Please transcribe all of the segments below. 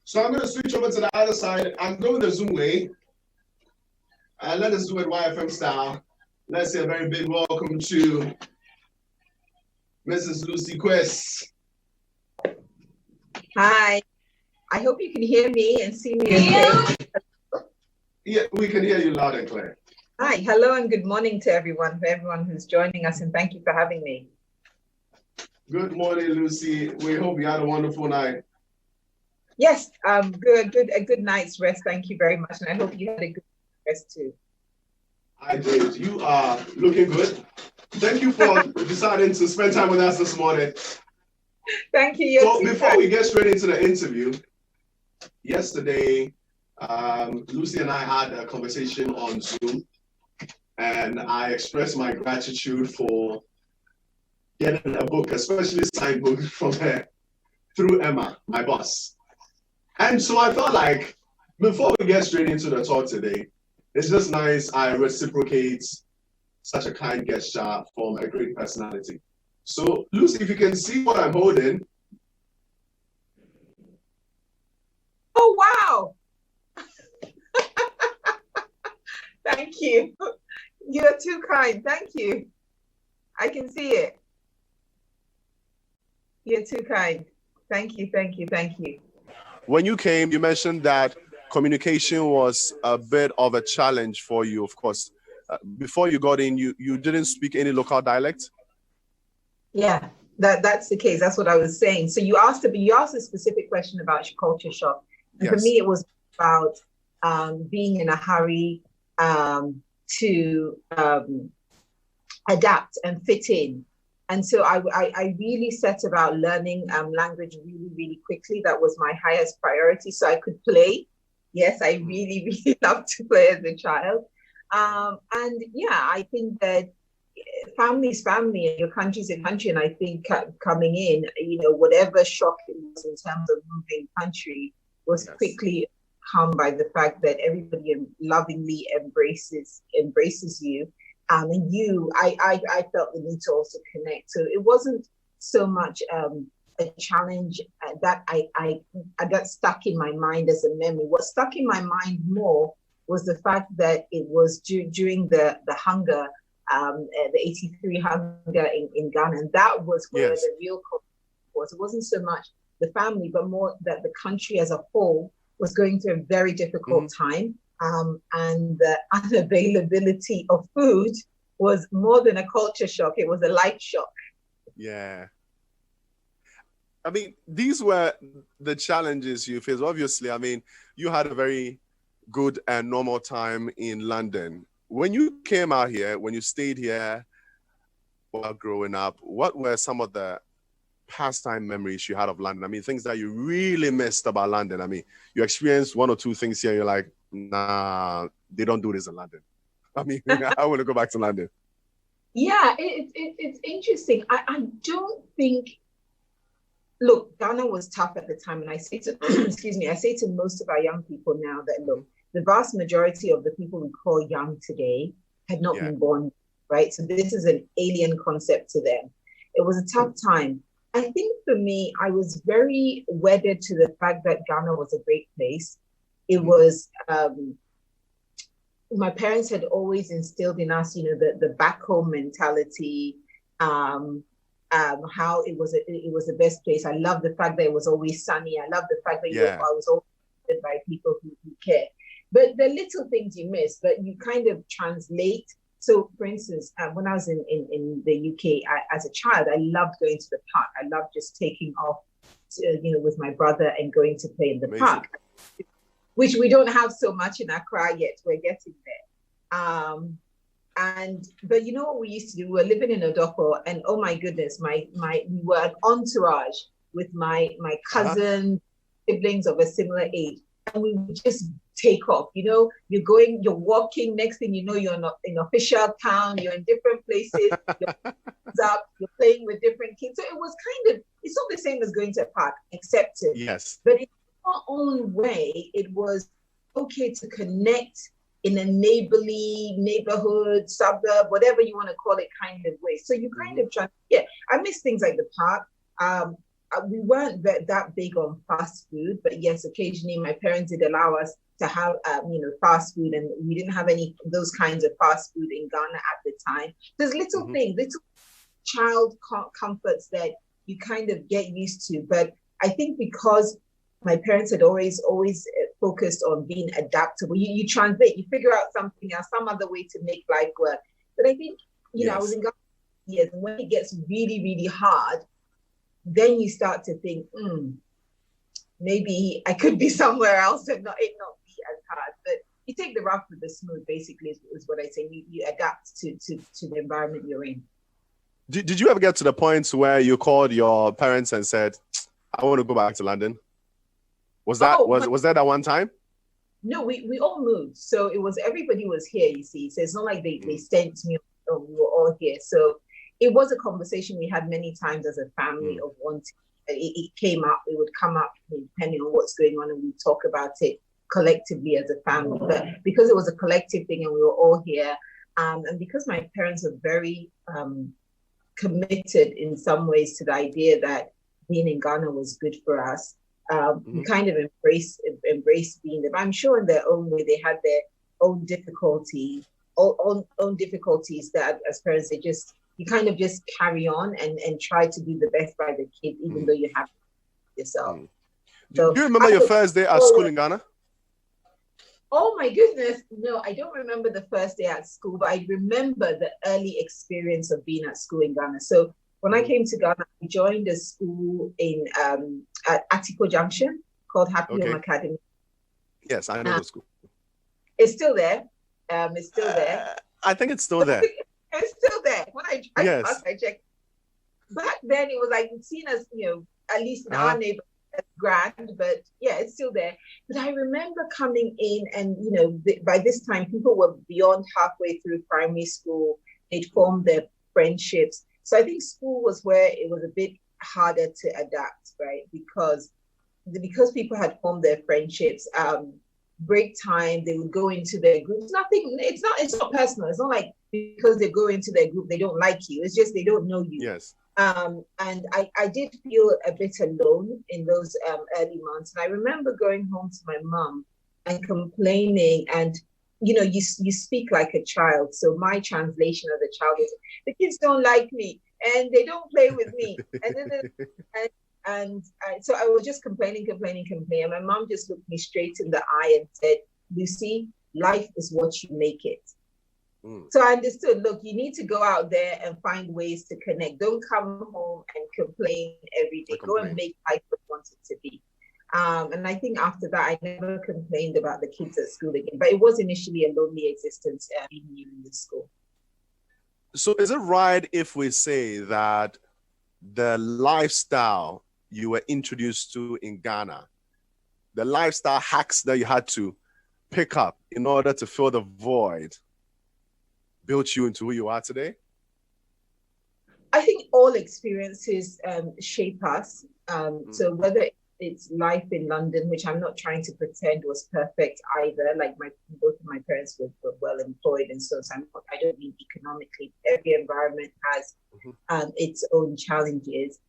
So I'm going to switch over to the other side. I'm going the Zoom way. Let us do it YFM style. Let's say a very big welcome to Mrs. Lucy Quist. Hi. I hope you can hear me and see me okay. Yeah, we can hear you loud and clear. Hi. Hello and good morning to everyone who's joining us, and thank you for having me. Good morning, Lucy. We hope you had a wonderful night. Yes, a good night's rest. Thank you very much, and I hope you had a good rest too. I did. You are looking good. Thank you for deciding to spend time with us this morning. Thank you. So before we get straight into the interview, yesterday, Lucy and I had a conversation on Zoom, and I expressed my gratitude for getting a book, especially a signed book from her, through Emma, my boss. And so I felt like, before we get straight into the talk today, it's just nice I reciprocate such a kind gesture from a great personality. So, Lucy, if you can see what I'm holding. Oh, wow. Thank you. You're too kind. Thank you. I can see it. You're too kind. Thank you, thank you, thank you. When you came, you mentioned that communication was a bit of a challenge for you, of course. Before you got in, you didn't speak any local dialect? Yeah, that's the case. That's what I was saying. So you asked a specific question about culture shock. And yes. For me, it was about being in a hurry to adapt and fit in. And so I really set about learning language really, really quickly. That was my highest priority. So I could play. Yes, I really, really loved to play as a child. And yeah, I think that family is family and your country is a country. And I think coming in, whatever shock it was in terms of moving country was quickly come by the fact that everybody lovingly embraces you. And I felt the need to also connect. So it wasn't so much a challenge that I got stuck in my mind as a memory. What stuck in my mind more was the fact that it was during the hunger, the 83 hunger in Ghana. And that was where the real conflict was. It wasn't so much the family, but more that the country as a whole was going through a very difficult time. And the unavailability of food was more than a culture shock. It was a life shock. Yeah. I mean, these were the challenges you faced. Obviously, I mean, you had a very good and normal time in London. When you came out here, when you stayed here while growing up, what were some of the pastime memories you had of London? I mean, things that you really missed about London. I mean, you experienced one or two things here, you're like, nah, they don't do this in London. I mean, I want to go back to London. Yeah, it's interesting. I don't think, look, Ghana was tough at the time. And I say to, I say to most of our young people now that, look, the vast majority of the people we call young today had not been born, right? So this is an alien concept to them. It was a tough time. I think for me, I was very wedded to the fact that Ghana was a great place. It was, my parents had always instilled in us, the back home mentality, how it was the best place. I love the fact that it was always sunny. I love the fact that I was always surrounded by people who care. But the little things you miss, but you kind of translate. So, for instance, when I was in the UK as a child, I loved going to the park. I loved just taking off, with my brother and going to play in the park, which we don't have so much in Accra yet. We're getting there. But you know what we used to do? We were living in Odoko, and oh my goodness, we were an entourage with my cousin, siblings of a similar age, and we would just take off. You're walking, next thing you know, you're not in official town, you're in different places, you're playing with different kids. So it was it's not the same as going to a park, except but in our own way, it was okay to connect in a neighborly neighborhood, suburb, whatever you want to call it, kind of way. So you kind of try, I miss things like the park. we weren't that big on fast food, but yes, occasionally my parents did allow us to have, fast food, and we didn't have any of those kinds of fast food in Ghana at the time. There's little things, little child comforts that you kind of get used to. But I think because my parents had always focused on being adaptable, you translate, you figure out something else, some other way to make life work. But I think, I was in Ghana for years, and when it gets really, really hard, then you start to think, maybe I could be somewhere else and it not be as hard. But you take the rough with the smooth, basically, is what I say. You adapt to the environment you're in. Did you ever get to the point where you called your parents and said, I want to go back to London? Was that was that at one time? No, we all moved. So everybody was here, you see. So it's not like they sent me, we were all here. So it was a conversation we had many times as a family of wanting. It came up, it would come up depending on what's going on, and we'd talk about it collectively as a family. But because it was a collective thing and we were all here, and because my parents are very committed in some ways to the idea that being in Ghana was good for us, we kind of embraced being there. But I'm sure in their own way they had their own difficulties, own difficulties that as parents you kind of just carry on and try to do the best by the kid, even though you have yourself. So, do you remember your first day at school in Ghana? Oh my goodness. No, I don't remember the first day at school, but I remember the early experience of being at school in Ghana. So when I came to Ghana, I joined a school at Atiko Junction called Happy Home Academy. Yes, I know the school. It's still there. It's still there. I think it's still there. It's still there. When I checked. Back then, it was like seen as, at least in our neighborhood, grand, but yeah, it's still there. But I remember coming in and, by this time, people were beyond halfway through primary school. They'd formed their friendships. So I think school was where it was a bit harder to adapt, right? Because people had formed their friendships, break time, they would go into their groups. It's not personal. It's not like because they go into their group, they don't like you. It's just they don't know you. Yes. And I did feel a bit alone in those early months. And I remember going home to my mom and complaining, and you speak like a child. So my translation of the child is, the kids don't like me and they don't play with me. So I was just complaining. And my mom just looked me straight in the eye and said, Lucy, life is what you make it. So I understood, look, you need to go out there and find ways to connect. Don't come home and complain every day. Go and make life what you want it to be. And I think after that, I never complained about the kids at school again. But it was initially a lonely existence being new in the school. So is it right if we say that the lifestyle you were introduced to in Ghana, the lifestyle hacks that you had to pick up in order to fill the void, built you into who you are today? I think all experiences shape us. So whether it's life in London, which I'm not trying to pretend was perfect either, like both of my parents were well employed, and so I don't mean economically. Every environment has its own challenges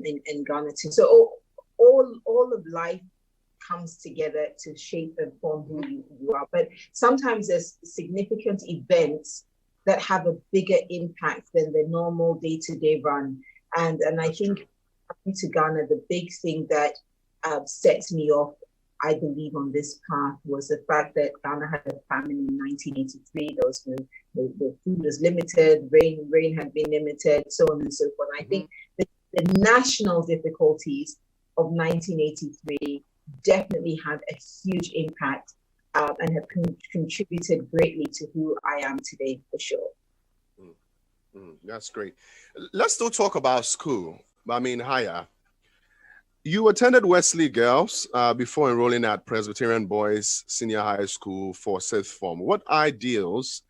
in Ghana too. So all of life comes together to shape and form who you are. But sometimes there's significant events that have a bigger impact than the normal day-to-day run. And I think coming to Ghana, the big thing that sets me off, I believe, on this path was the fact that Ghana had a famine in 1983. The food was limited, rain had been limited, so on and so forth. And I think the national difficulties of 1983 definitely had a huge impact and have contributed greatly to who I am today, for sure. That's great. Let's still talk about school. I mean, Haya, you attended Wesley Girls before enrolling at Presbyterian Boys Senior High School for sixth form. What ideals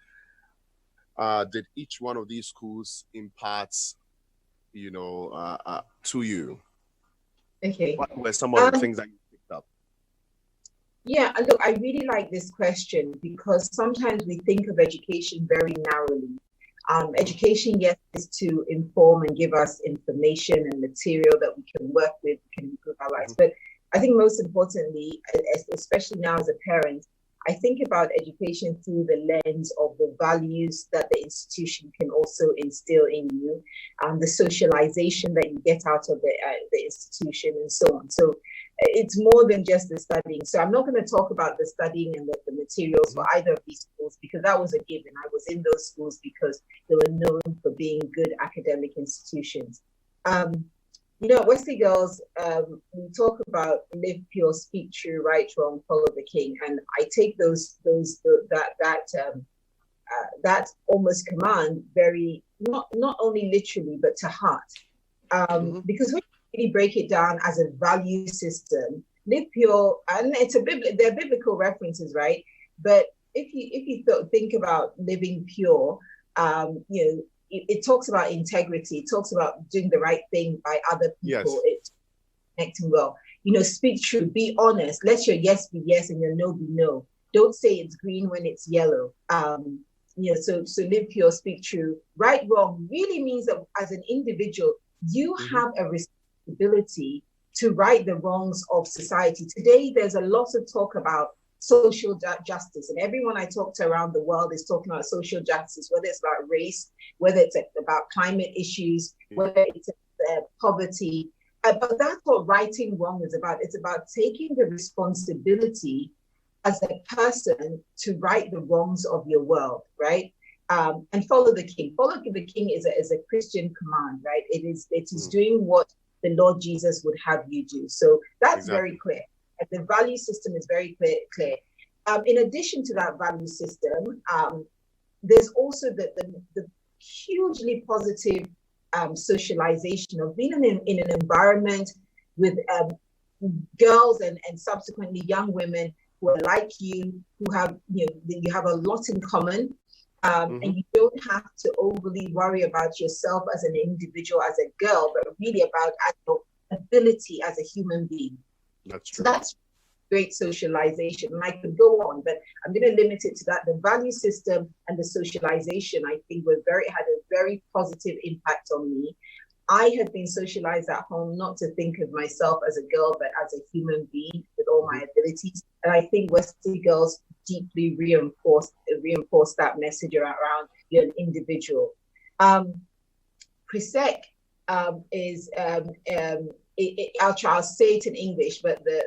did each one of these schools impart, to you? Okay. What were some of the things that you picked up? Yeah, look, I really like this question because sometimes we think of education very narrowly. Education, yes, is to inform and give us information and material that we can work with, we can improve our lives. But I think most importantly, especially now as a parent, I think about education through the lens of the values that the institution can also instill in you, the socialization that you get out of the institution, and so on. So it's more than just the studying. So I'm not going to talk about the studying and the materials for either of these schools, because that was a given. I was in those schools because they were known for being good academic institutions. You know, at Wesley Girls, we talk about live pure, speak true, right, wrong, follow the king, and I take that almost command very not only literally but to heart, because when you really break it down as a value system, live pure, and they're biblical references, right? But if you think about living pure, you know, it talks about integrity. It talks about doing the right thing by other people. It's connecting well. You know, speak true, be honest. Let your yes be yes and your no be no. Don't say it's green when it's yellow. You know, so live pure, speak true. Right, wrong really means that as an individual, you have a responsibility to right the wrongs of society. Today, there's a lot of talk about social justice, and everyone I talk to around the world is talking about social justice, whether it's about race, whether it's about climate issues, whether it's poverty. But that's what righting wrong is about. It's about taking the responsibility as a person to right the wrongs of your world, right? And follow the king. Follow the king is a Christian command, right? It is doing what the Lord Jesus would have you do. So that's very clear. The value system is very clear. In addition to that value system, there's also the hugely positive socialization of being in an environment with girls and subsequently young women who are like you, who have, you know, you have a lot in common, and you don't have to overly worry about yourself as an individual, as a girl, but really about your ability as a human being. That's true. So that's great socialization. And I could go on, but I'm going to limit it to that. The value system and the socialization, I think, had a very positive impact on me. I had been socialized at home not to think of myself as a girl, but as a human being with all my abilities. And I think Wesley Girls deeply reinforced that message around you're an individual. Presec is I'll say it in English, but the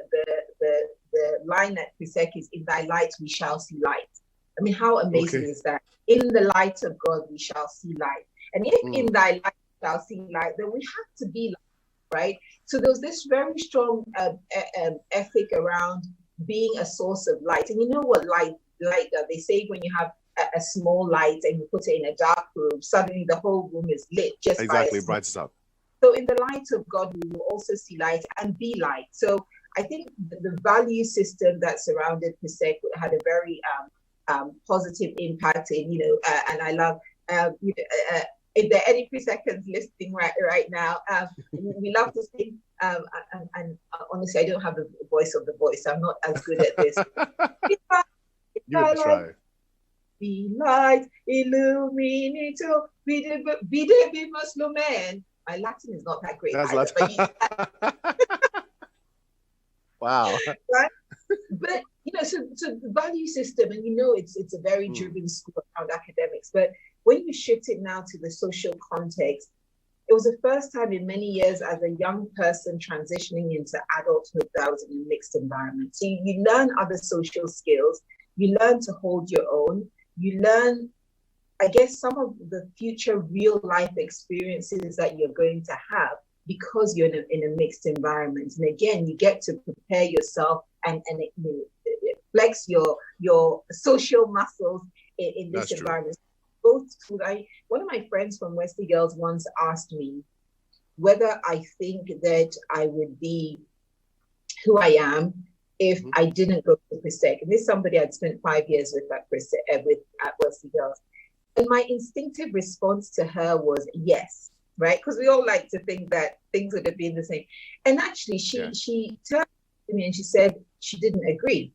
line at Presec is, "In thy light we shall see light." I mean, how amazing is that? In the light of God we shall see light. And if in thy light we shall see light, then we have to be light, right? So there's this very strong ethic around being a source of light. And you know what light does? They say when you have a small light and you put it in a dark room, suddenly the whole room is lit just by it brightens up. So in the light of God, we will also see light and be light. So I think the value system that surrounded Presec had a very positive impact in, you know, and I love, if there are any Presecans listening right now, we love to sing, and honestly, I don't have the voice of the voice. I'm not as good at this. Give it a try. Be light, illuminator, be Muslim man. My Latin is not that great. That's either, wow. Right? But you know, so the value system, and you know, it's a very driven school around academics. But when you shift it now to the social context, it was the first time in many years as a young person transitioning into adulthood that I was in a mixed environment. So you learn other social skills, you learn to hold your own, you learn, I guess, some of the future real life experiences that you're going to have because you're in a mixed environment. And again, you get to prepare yourself and flex your social muscles in this environment. One of my friends from Wesley Girls once asked me whether I think that I would be who I am if I didn't go to Presec. And this is somebody I'd spent 5 years with at Wesley Girls. And my instinctive response to her was yes, right? Because we all like to think that things would have been the same. And actually, she turned to me and she said she didn't agree,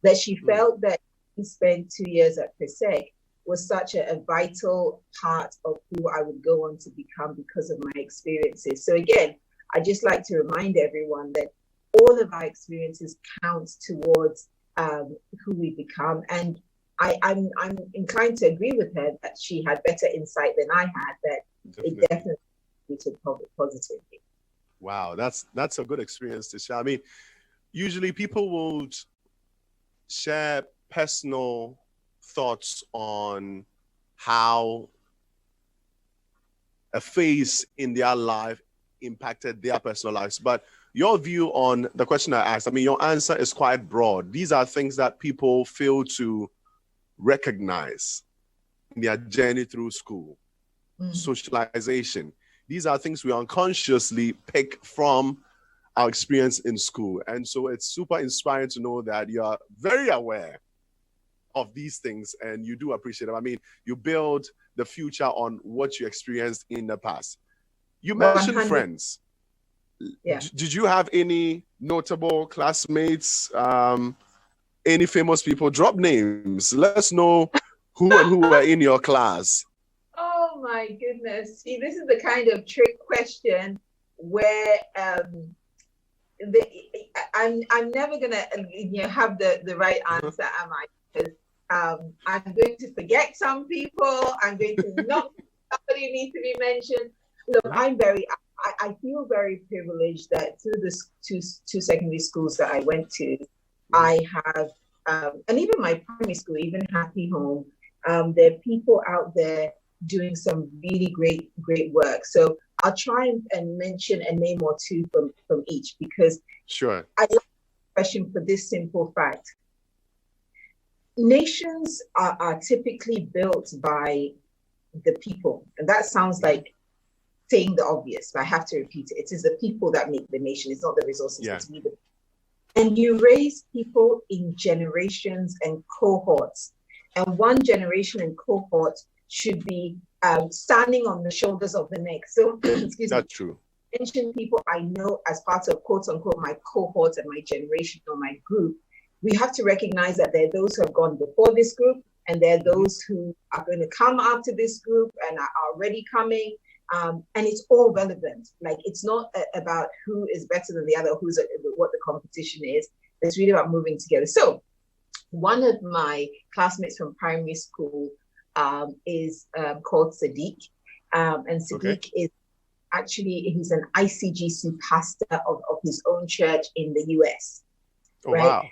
that she felt that she spent 2 years at Presec, was such a vital part of who I would go on to become because of my experiences. So again, I just like to remind everyone that all of our experiences count towards who we become. And I'm inclined to agree with her that she had better insight than I had, that it definitely contributed positively. Wow, that's a good experience to share. I mean, usually people would share personal thoughts on how a phase in their life impacted their personal lives. But your view on the question I asked, I mean, your answer is quite broad. These are things that people fail to recognize in their journey through school, socialization. These are things we unconsciously pick from our experience in school. And so it's super inspiring to know that you are very aware of these things and you do appreciate them. I mean, you build the future on what you experienced in the past. You mentioned 100. Friends. Yeah. Did you have any notable classmates, any famous people? Drop names. Let us know who and who were in your class. Oh my goodness. See, this is the kind of trick question where I'm never gonna have the right answer, am I? Because I'm going to forget some people. I'm going to not somebody needs to be mentioned. Look, I feel very privileged that through the two secondary schools that I went to, I have, and even my primary school, even Happy Home, there are people out there doing some really great work. So I'll try and mention a name or two from each, because sure. I like the question for this simple fact. Nations are typically built by the people. And that sounds like saying the obvious, but I have to repeat it. It is the people that make the nation. It's not the resources. It's me. And you raise people in generations and cohorts. And one generation and cohort should be standing on the shoulders of the next. So, excuse me. That's true. Mention people I know as part of quote unquote my cohort and my generation or my group. We have to recognize that there are those who have gone before this group, and there are those who are going to come after this group and are already coming. And it's all relevant. Like, it's not about who is better than the other, what the competition is. It's really about moving together. So one of my classmates from primary school is called Sadiq. And Sadiq is actually, he's an ICGC pastor of his own church in the US. Oh, right? Wow.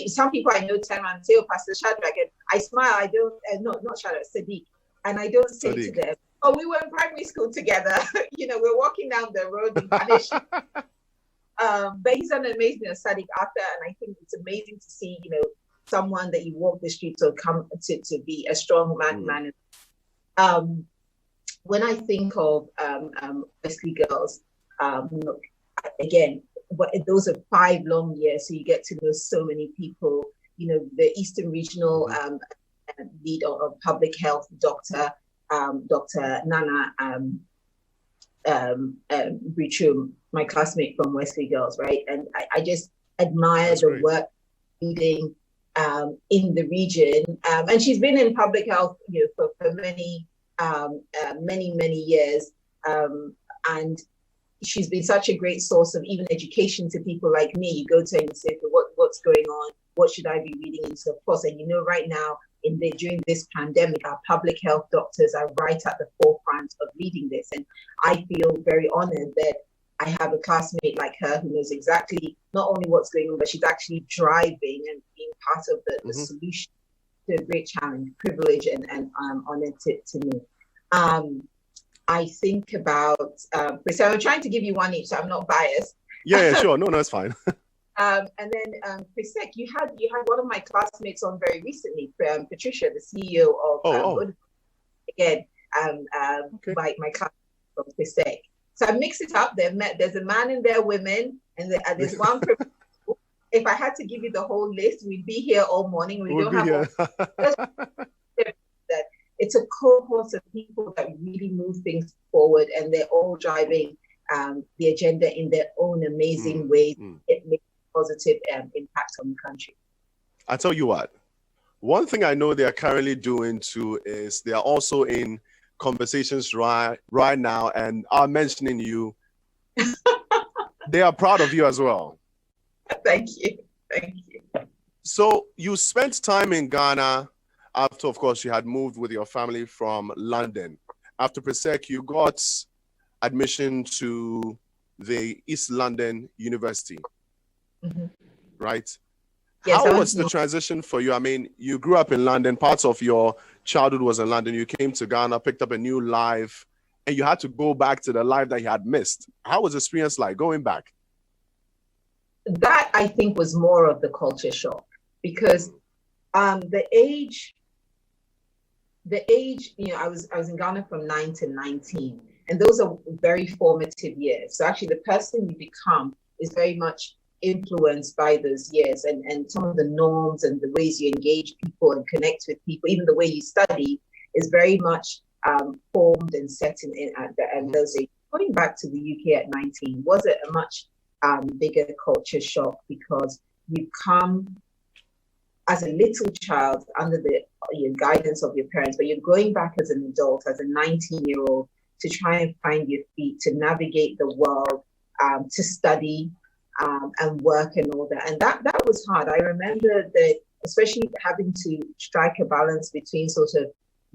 Some people I know turn around and say, "Oh, Pastor Shadrach," and I smile. I don't, not Shadrach, Sadiq. And I don't say to them, "Oh, we were in primary school together." We're walking down the road in Punish. But he's an amazing Sadiq author, and I think it's amazing to see, someone that you walk the streets or come to be a strong man. When I think of Wesley Girls, look, again, those are 5 long years, so you get to know so many people. The Eastern Regional lead of public health, Dr. Nana Brichum, my classmate from Wesley Girls, right? And I just admire the work leading in the region. And she's been in public health, for many years. And she's been such a great source of even education to people like me. You go to her and you say, what's going on? What should I be reading into? Of course, and right now, during this pandemic, our public health doctors are right at the forefront of leading this. And I feel very honored that I have a classmate like her who knows exactly not only what's going on, but she's actually driving and being part of the solution to a great challenge, privilege, and honor to me. I think about, so I'm trying to give you one each, so I'm not biased. Yeah, sure. No, it's fine. And then Prisek, you had one of my classmates on very recently, Patricia, the CEO of again, my class from Prisek. So I mix it up. There's a man and there are women, and there's one. If I had to give you the whole list, we'd be here all morning. That it's a cohort of people that really move things forward, and they're all driving the agenda in their own amazing ways. It makes a positive impact on the country. I tell you what, One thing I know they are currently doing too is they are also in conversations right now and are mentioning you. They are proud of you as well. Thank you. Thank you. So you spent time in Ghana after, of course, you had moved with your family from London. After Presec, you got admission to the East London University, right? Yes, How was the transition for you? I mean, you grew up in London, parts of your childhood was in London, you came to Ghana, picked up a new life, and you had to go back to the life that you had missed. How was the experience like going back? That, I think, was more of the culture shock, because the age, I was in Ghana from 9 to 19, and those are very formative years. So actually the person you become is very much influenced by those years, and some of the norms and the ways you engage people and connect with people, even the way you study, is very much formed and set in those ages. Going back to the UK at 19 was a much bigger culture shock, because you come as a little child under the guidance of your parents, but you're going back as an adult, as a 19-year-old, to try and find your feet, to navigate the world, to study and work and all that. And that was hard. I remember that, especially having to strike a balance between sort of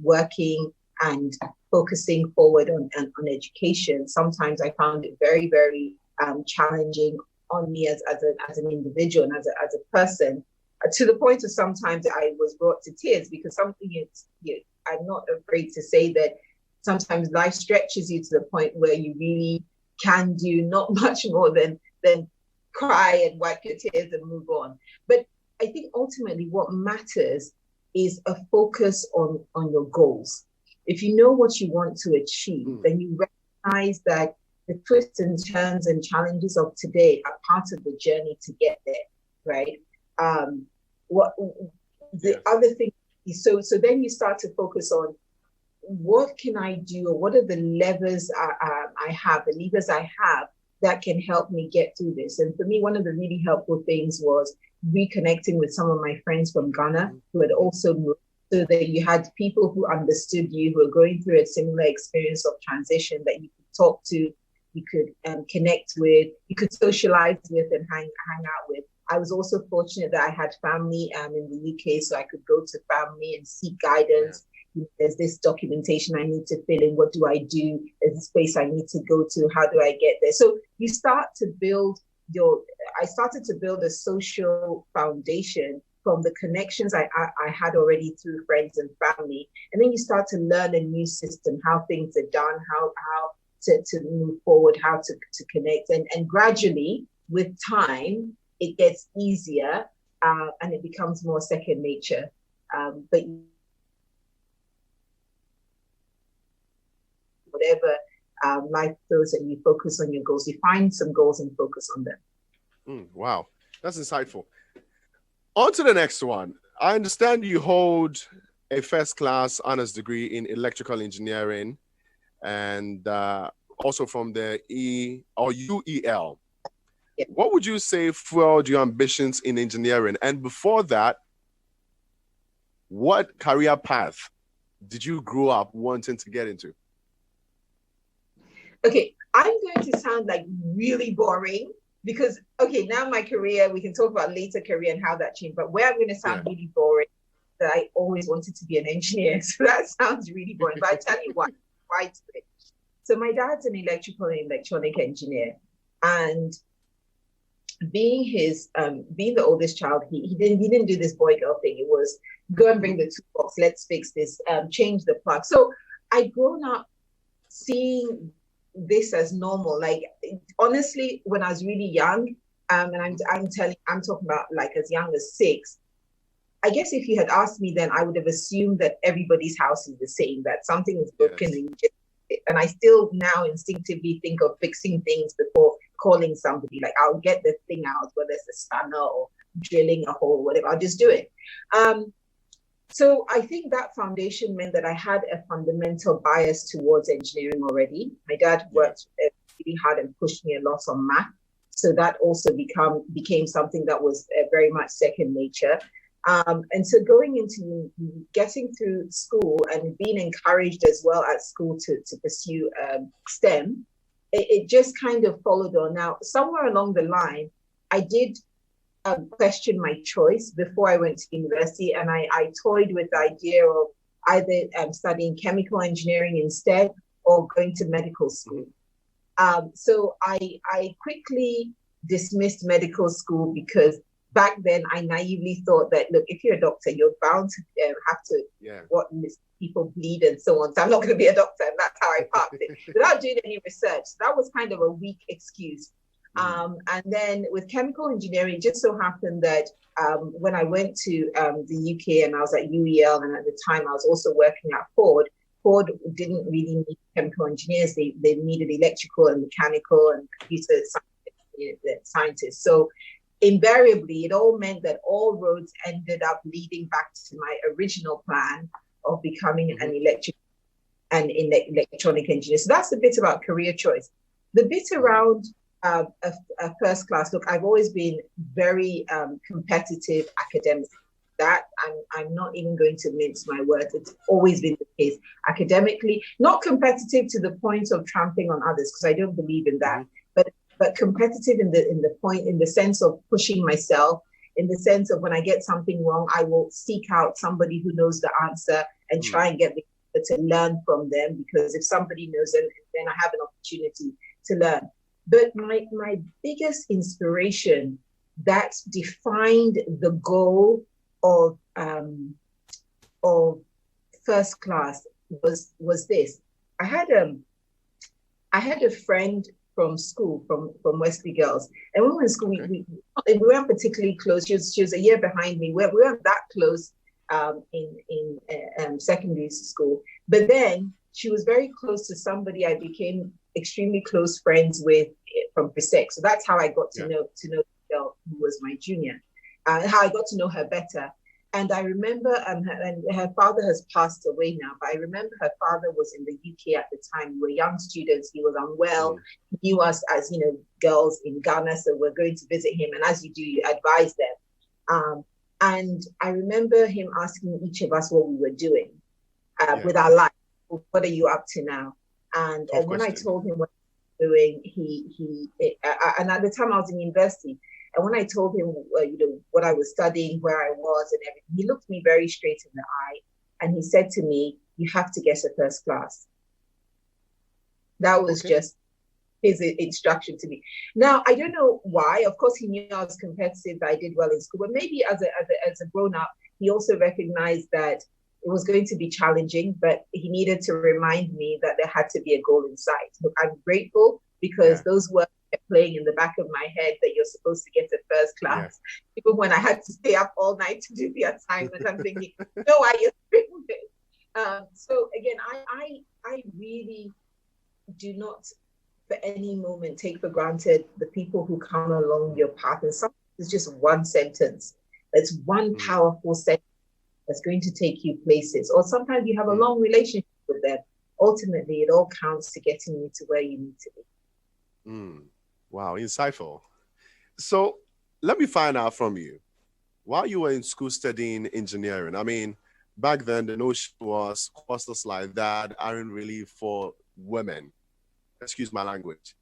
working and focusing forward on education. Sometimes I found it very, very challenging on me as an individual and as a person, to the point of sometimes I was brought to tears, because I'm not afraid to say that sometimes life stretches you to the point where you really can do not much more than cry and wipe your tears and move on. But I think ultimately what matters is a focus on your goals. If you know what you want to achieve, then you recognize that the twists and turns and challenges of today are part of the journey to get there, right? Other thing is, so then you start to focus on, what can I do, or what are the levers I have that can help me get through this. And for me, one of the really helpful things was reconnecting with some of my friends from Ghana who had also moved, so that you had people who understood you, who were going through a similar experience of transition, that you could talk to, you could connect with, you could socialize with and hang out with. I was also fortunate that I had family in the UK, so I could go to family and seek guidance. There's this documentation I need to fill in. What do I do? There's a space I need to go to. How do I get there? So you start to build I started to build a social foundation from the connections I had already through friends and family. And then you start to learn a new system, how things are done, how to move forward, how to connect. And gradually, with time, it gets easier and it becomes more second nature. But whatever life throws at you, focus on your goals. You find some goals and focus on them. Wow, that's insightful. On to the next one. I understand you hold a first-class honors degree in electrical engineering, and also from the UEL. Yeah. What would you say fueled your ambitions in engineering? And before that, what career path did you grow up wanting to get into? Okay, I'm going to sound like really boring, because, okay, now my career, we can talk about later career and how that changed, but where I'm going to sound really boring, that I always wanted to be an engineer. So that sounds really boring, but I tell you what, right? So my dad's an electrical and electronic engineer, and being the oldest child, he didn't do this boy girl thing. It was go and bring the toolbox, let's fix this, change the plug. So I'd grown up seeing this as normal. Like, honestly, when I was really young, and I'm talking about like as young as 6, I guess if you had asked me then, I would have assumed that everybody's house is the same, that something is broken. Yes. And I still now instinctively think of fixing things before calling somebody. Like, I'll get the thing out, whether it's a spanner or drilling a hole, whatever, I'll just do it. So I think that foundation meant that I had a fundamental bias towards engineering already. My dad worked really hard and pushed me a lot on math. So that also became something that was very much second nature. And so going into getting through school and being encouraged as well at school to pursue STEM, it just kind of followed on. Now, somewhere along the line, I did question my choice before I went to university, and I toyed with the idea of either studying chemical engineering instead or going to medical school. So I quickly dismissed medical school because back then I naively thought that, look, if you're a doctor, you're bound to have to witness people bleed and so on. So I'm not going to be a doctor, and that's how I parked it without doing any research. So that was kind of a weak excuse. And then with chemical engineering, it just so happened that when I went to the UK and I was at UEL, and at the time I was also working at Ford didn't really need chemical engineers. They needed electrical and mechanical and computer scientists. So invariably, it all meant that all roads ended up leading back to my original plan of becoming an electronic engineer. So that's a bit about career choice. The bit around a first class, look, I've always been very competitive academically. That I'm not even going to mince my words. It's always been the case academically, not competitive to the point of trampling on others, because I don't believe in that, but competitive in the sense of pushing myself, in the sense of when I get something wrong, I will seek out somebody who knows the answer and try and get me to learn from them, because if somebody knows it, then I have an opportunity to learn. But my biggest inspiration that defined the goal of first class was this. I had a friend from school, from Wesley Girls, and when we were in school, we weren't particularly close. She was a year behind me. We weren't that close in secondary school, but then she was very close to somebody I became extremely close friends with from Presec. So that's how I got to know the girl who was my junior, how I got to know her better. And I remember, her father has passed away now, but I remember her father was in the UK at the time. We were young students. He was unwell. He knew us as, girls in Ghana. So we're going to visit him. And as you do, you advise them. And I remember him asking each of us what we were doing with our life. What are you up to now? And when I told him what I was doing, and at the time I was in university, and when I told him, what I was studying, where I was and everything, he looked me very straight in the eye and he said to me, you have to get a first class. That was just his instruction to me. Now, I don't know why. Of course, he knew I was competitive, that I did well in school, but maybe as a grown-up, he also recognized that it was going to be challenging, but he needed to remind me that there had to be a goal in sight. Look, I'm grateful because those words kept playing in the back of my head that you're supposed to get a first class. Even when I had to stay up all night to do the assignment, I'm thinking, no, why you're doing this? So again, I really do not for any moment take for granted the people who come along your path. And sometimes it's just one sentence. That's one powerful sentence that's going to take you places. Or sometimes you have a long relationship with them. Ultimately, it all counts to getting you to where you need to be. Wow, insightful. So let me find out from you. While you were in school studying engineering, I mean, back then the notion was courses like that aren't really for women. Excuse my language.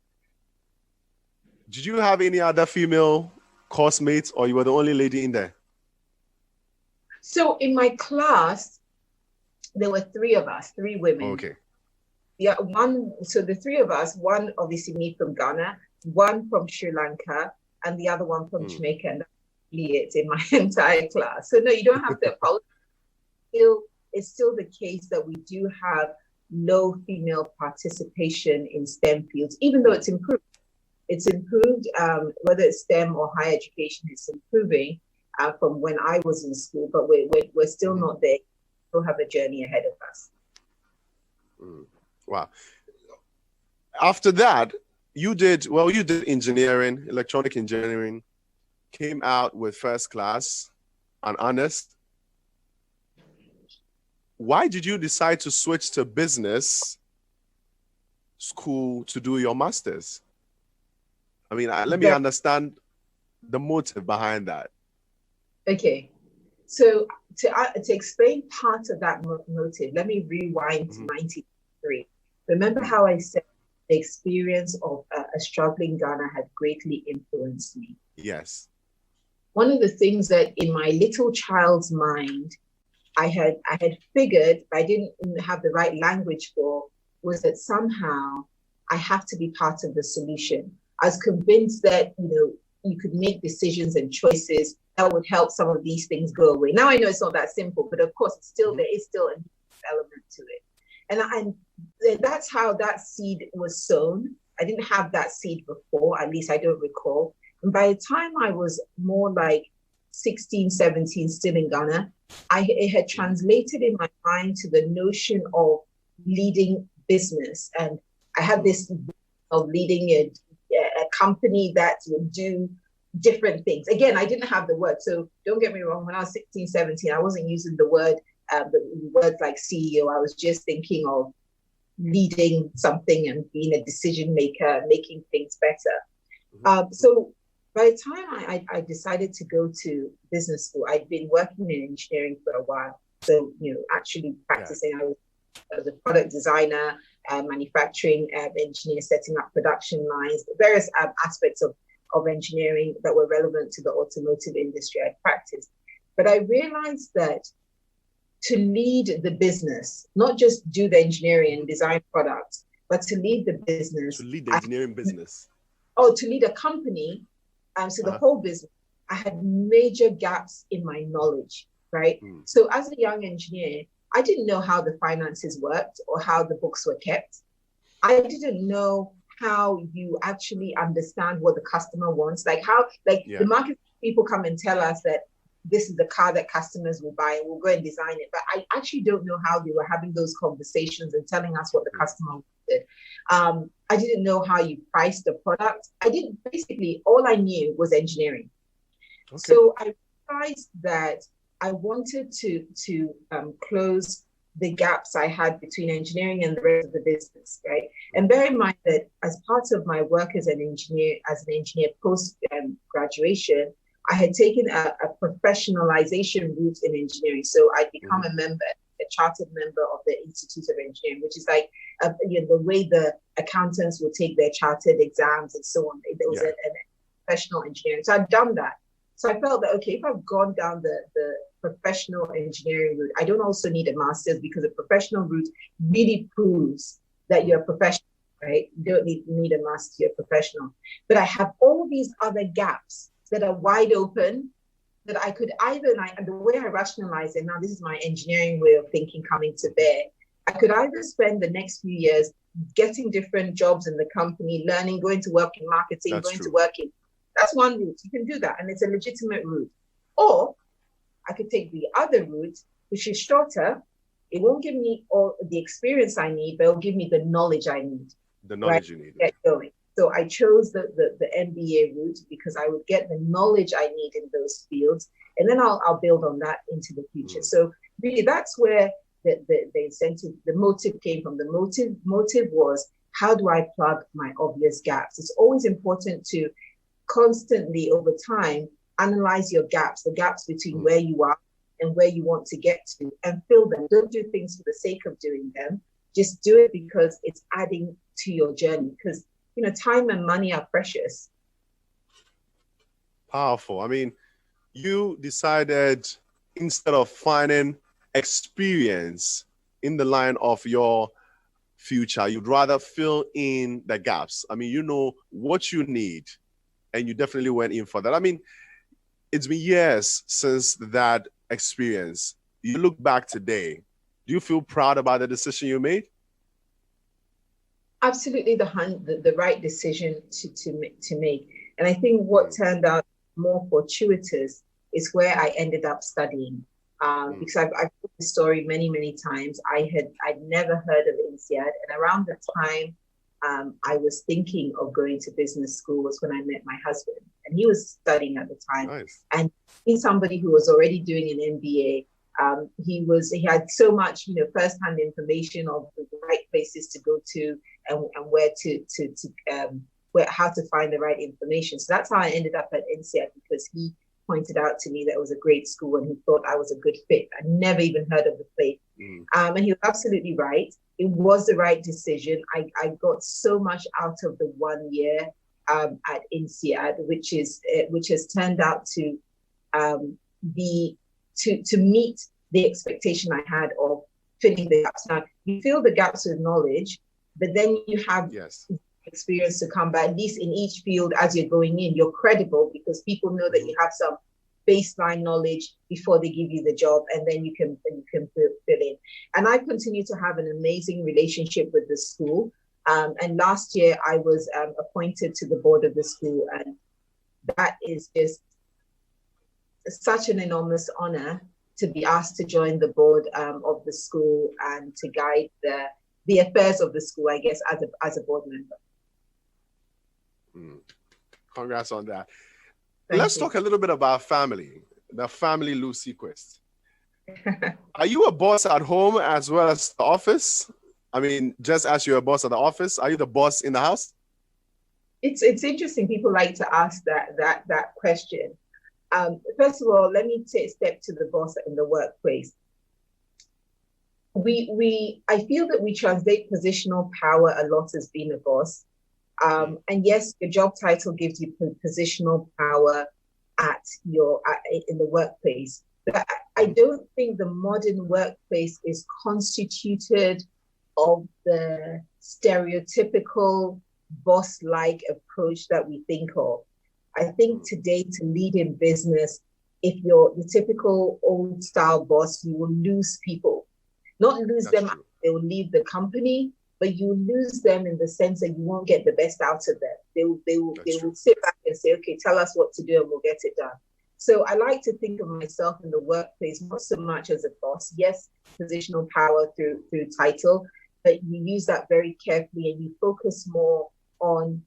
Did you have any other female course mates, or you were the only lady in there? So in my class, there were three of us, three women. Okay. Yeah, so the three of us, one obviously me from Ghana, one from Sri Lanka, and the other one from Jamaica. And that's really it in my entire class. So no, you don't have to apologize. It's still the case that we do have low female participation in STEM fields, even though it's improved. It's improved, whether it's STEM or higher education, it's improving from when I was in school, but we're still not there. We still have a journey ahead of us. Wow. After that, you did engineering, electronic engineering, came out with first class and honors. Why did you decide to switch to business school to do your master's? Let me understand the motive behind that. Okay. So to explain part of that motive, let me rewind to 93. Remember how I said the experience of a struggling Ghana had greatly influenced me? Yes. One of the things that in my little child's mind, I had figured, but I didn't have the right language for, was that somehow I have to be part of the solution. I was convinced that, you could make decisions and choices that would help some of these things go away. Now I know it's not that simple, but of course, there is still an element to it. And that's how that seed was sown. I didn't have that seed before, at least I don't recall. And by the time I was more like 16, 17, still in Ghana, it had translated in my mind to the notion of leading business. And I had this of leading a company that would do different things. Again, I didn't have the word. So don't get me wrong. When I was 16, 17, I wasn't using the words like CEO. I was just thinking of leading something and being a decision maker, making things better. So by the time I decided to go to business school, I'd been working in engineering for a while. So, actually practicing, I was a product designer, manufacturing engineer, setting up production lines, various aspects of engineering that were relevant to the automotive industry I practiced. But I realized that to lead the business, not just do the engineering and design products, but to lead the business. To lead the engineering business. To lead a company. So the whole business, I had major gaps in my knowledge, right? So as a young engineer, I didn't know how the finances worked or how the books were kept. I didn't know how you actually understand what the customer wants. The market people come and tell us that this is the car that customers will buy and we'll go and design it. But I actually don't know how they were having those conversations and telling us what the customer wanted. I didn't know how you price the product. Basically, all I knew was engineering. Okay. So I realized that I wanted to close the gaps I had between engineering and the rest of the business, right? And bear in mind that as part of my work as an engineer post graduation, I had taken a professionalization route in engineering. So I'd become a chartered member of the Institute of Engineering, which is like the way the accountants will take their chartered exams and so on. There was a professional engineering. So I'd done that. So I felt that, okay, if I've gone down the professional engineering route, I don't also need a master's, because a professional route really proves that you're a professional, right? You don't need a master, you're a professional. But I have all these other gaps that are wide open that I could either, and the way I rationalize it now, this is my engineering way of thinking coming to bear, I could either spend the next few years getting different jobs in the company, learning, going to work in marketing, to work in. That's one route. You can do that, and it's a legitimate route. Or I could take the other route, which is shorter. It won't give me all the experience I need, but it'll give me the knowledge I need. The knowledge you need. Get going. So I chose the MBA route because I would get the knowledge I need in those fields, and then I'll build on that into the future. So really, that's where the incentive, the motive came from. The motive was, how do I plug my obvious gaps? It's always important to constantly, over time, analyze your gaps, the gaps between where you are and where you want to get to, and fill them. Don't do things for the sake of doing them. Just do it because it's adding to your journey. Because time and money are precious. Powerful. I mean, you decided, instead of finding experience in the line of your future, you'd rather fill in the gaps. I mean, you know what you need, and you definitely went in for that. I mean, it's been years since that experience. You look back today, do you feel proud about the decision you made? Absolutely, the right decision to make. And I think what turned out more fortuitous is where I ended up studying. Because I've told the story many times. I'd never heard of INSEAD, and around the time I was thinking of going to business school was when I met my husband, and he was studying at the time. Nice. And he's somebody who was already doing an MBA. He had so much, firsthand information of the right places to go to and where how to find the right information. So that's how I ended up at INSEAD, because he pointed out to me that it was a great school and he thought I was a good fit. I never even heard of the place. And he was absolutely right. It was the right decision. I got so much out of the 1 year at INSEAD, which has turned out to be to meet the expectation I had of filling the gaps. Now, you fill the gaps with knowledge, but then you have experience to come back, at least in each field as you're going in, you're credible because people know that you have some baseline knowledge before they give you the job, and then you can fill in. And I continue to have an amazing relationship with the school. And last year I was appointed to the board of the school, and that is just such an enormous honor to be asked to join the board of the school and to guide the affairs of the school, I guess, as a board member. Congrats on that. Let's talk a little bit about family, the family Lucy Quist. Are you a boss at home as well as the office? I mean, just as you're a boss at the office, are you the boss in the house? It's interesting. People like to ask that question. First of all, let me take a step to the boss in the workplace. I feel that we translate positional power a lot as being a boss. And yes, your job title gives you positional power in the workplace. But I don't think the modern workplace is constituted of the stereotypical boss-like approach that we think of. I think today, to lead in business, if you're the typical old style boss, you will lose people. Not lose them, they will leave the company, but you lose them in the sense that you won't get the best out of them. They will sit back and say, okay, tell us what to do and we'll get it done. So I like to think of myself in the workplace, not so much as a boss. Yes, positional power through title, but you use that very carefully and you focus more on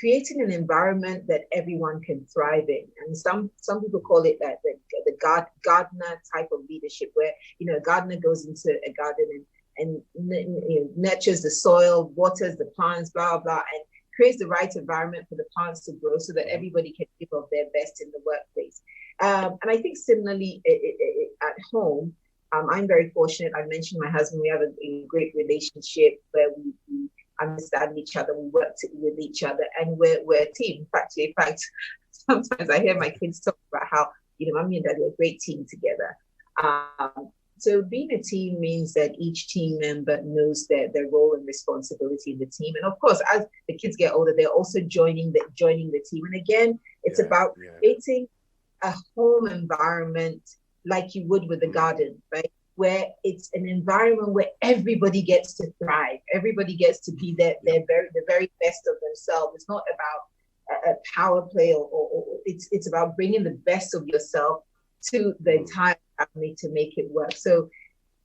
creating an environment that everyone can thrive in. And some people call it that the gardener type of leadership, where a gardener goes into a garden and nurtures the soil, waters the plants, blah, blah, and creates the right environment for the plants to grow so that everybody can give of their best in the workplace. And I think similarly at home, I'm very fortunate. I mentioned my husband, we have a great relationship where we understand each other, we work with each other, and we're a team. In fact, sometimes I hear my kids talk about how, mommy and daddy are a great team together. So being a team means that each team member knows their role and responsibility in the team. And of course, as the kids get older, they're also joining the team. And again, it's about creating a home environment like you would with the garden, right? Where it's an environment where everybody gets to thrive. Everybody gets to be the very best of themselves. It's not about a power play or it's about bringing the best of yourself to the entire family to make it work. So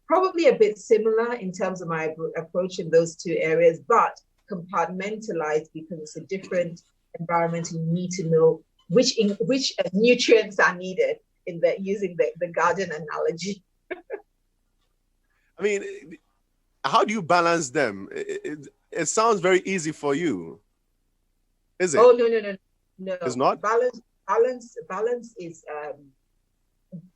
probably a bit similar in terms of my approach in those two areas, but compartmentalized because it's a different environment. You need to know which nutrients are needed in using the garden analogy. I mean, how do you balance them? It sounds very easy for you. Is it? Oh, no. It's not? Balance is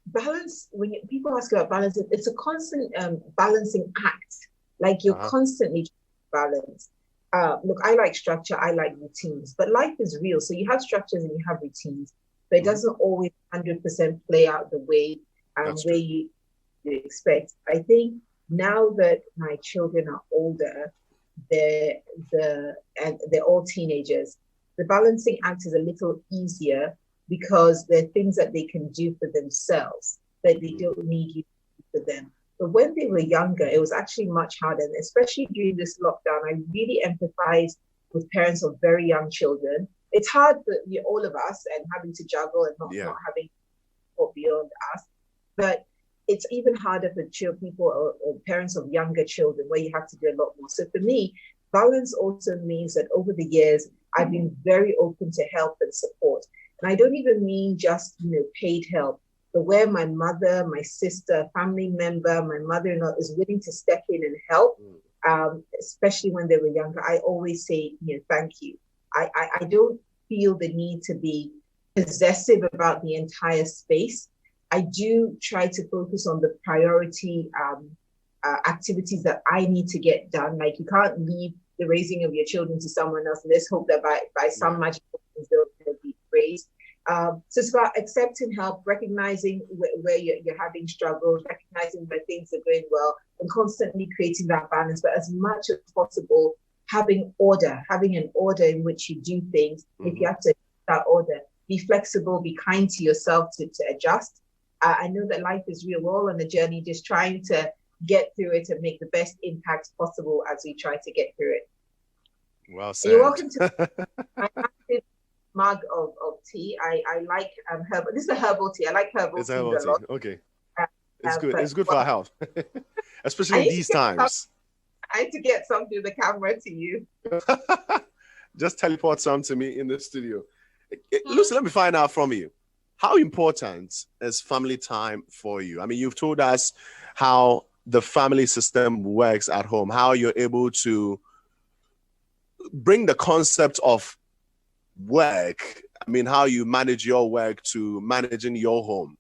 balance. When people ask about balance, it's a constant balancing act. Like you're constantly balanced. Look, I like structure, I like routines, but life is real. So you have structures and you have routines, but it doesn't always 100% play out the way you expect. I think now that my children are older, they're all teenagers, the balancing act is a little easier because there are things that they can do for themselves that they don't need you to do for them. But when they were younger, it was actually much harder. And especially during this lockdown, I really empathize with parents of very young children. It's hard for all of us and having to juggle and not having support beyond us. But it's even harder for people or parents of younger children where you have to do a lot more. So for me, balance also means that over the years, I've been very open to help and support. And I don't even mean just, paid help, but where my mother, my sister, family member, my mother-in-law is willing to step in and help, especially when they were younger, I always say, thank you. I don't feel the need to be possessive about the entire space. I do try to focus on the priority activities that I need to get done. Like, you can't leave the raising of your children to someone else and let's hope that by some magic they'll be raised. So it's about accepting help, recognizing where you're having struggles, recognizing where things are going well, and constantly creating that balance. But as much as possible, having an order in which you do things. If you have to that order, be flexible, be kind to yourself to adjust. I know that life is real. We're all on a journey, just trying to get through it and make the best impact possible as we try to get through it. Well said. You're welcome to my active mug of tea. I like herbal. This is a herbal tea. I like herbal tea a lot. Okay. It's good. It's good for our health, especially in these times. I need to get some through the camera to you. Just teleport some to me in the studio. Lucy, let me find out from you. How important is family time for you? I mean, you've told us how the family system works at home, how you're able to bring the concept of work, I mean, how you manage your work to managing your home.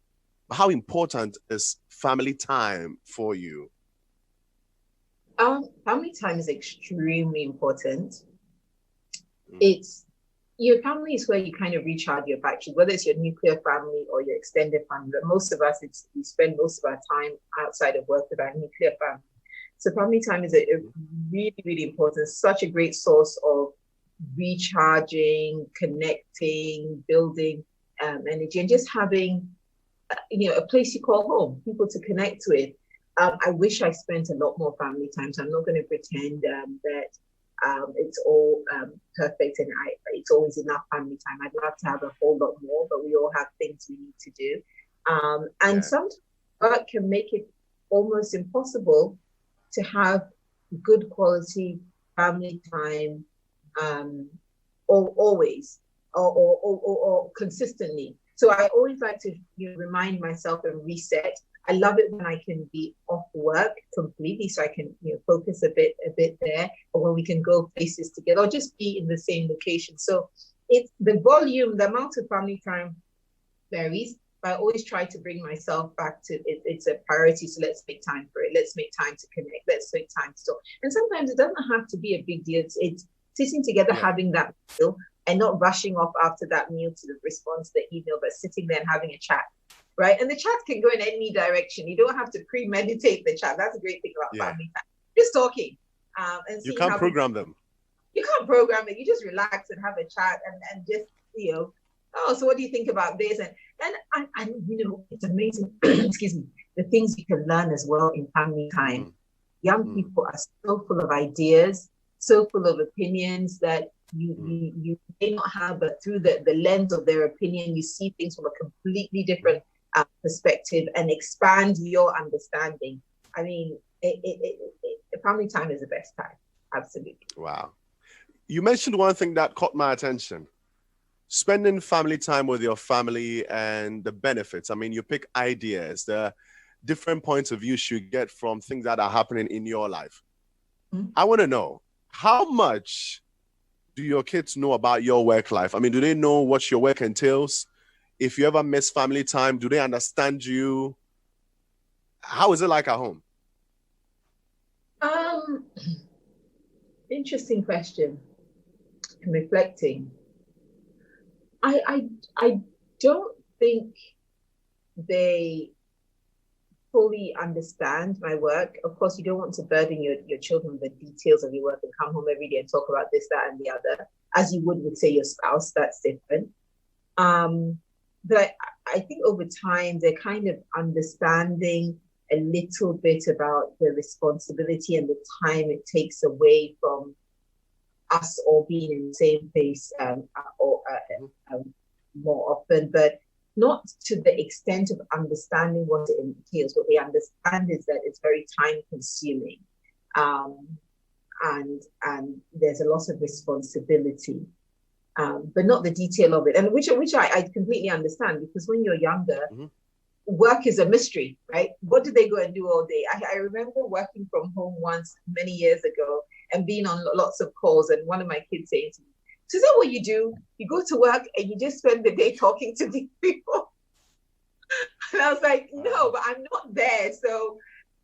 How important is family time for you? Family time is extremely important. It's your family is where you kind of recharge your batteries, whether it's your nuclear family or your extended family. But most of us, we spend most of our time outside of work with our nuclear family. So family time is a really, really important. Such a great source of recharging, connecting, building energy, and just having a place you call home, people to connect with. I wish I spent a lot more family time, so I'm not going to pretend that it's all perfect and it's always enough family time. I'd love to have a whole lot more, but we all have things we need to do. And sometimes work can make it almost impossible to have good quality family time always or consistently. So I always like to remind myself and reset. I love it when I can be off work completely, so I can focus a bit there, or when we can go places together, or just be in the same location. So it's the volume, the amount of family time varies, but I always try to bring myself back to it. It's a priority, so let's make time for it. Let's make time to connect. Let's make time to talk. And sometimes it doesn't have to be a big deal. It's sitting together, having that meal, and not rushing off after that meal to respond to the email, but sitting there and having a chat. Right. And the chat can go in any direction. You don't have to premeditate the chat. That's a great thing about family time. Just talking. And you can't program them. You can't program it. You just relax and have a chat and just, so what do you think about this? And it's amazing. Excuse me. The things you can learn as well in family time. Young people are so full of ideas, so full of opinions that you may not have, but through the lens of their opinion, you see things from a completely different perspective and expand your understanding. I mean, family time is the best time. Absolutely. Wow. You mentioned one thing that caught my attention. Spending family time with your family and the benefits. I mean, you pick ideas, the different points of view you get from things that are happening in your life. I want to know, how much do your kids know about your work life? I mean, do they know what your work entails? If you ever miss family time, do they understand you? How is it like at home? Interesting question. I'm reflecting. I don't think they fully understand my work. Of course, you don't want to burden your children with the details of your work and come home every day and talk about this, that, and the other, as you would with, say, your spouse. That's different. But I think over time, they're kind of understanding a little bit about the responsibility and the time it takes away from us all being in the same place more often, but not to the extent of understanding what it entails. What they understand is that it's very time consuming, and there's a lot of responsibility, but not the detail of it. And which I completely understand, because when you're younger, work is a mystery, right? What do they go and do all day? I remember working from home once many years ago and being on lots of calls, and one of my kids saying to me, So is that what you do? You go to work and you just spend the day talking to these people? And I was like, no, but I'm not there. So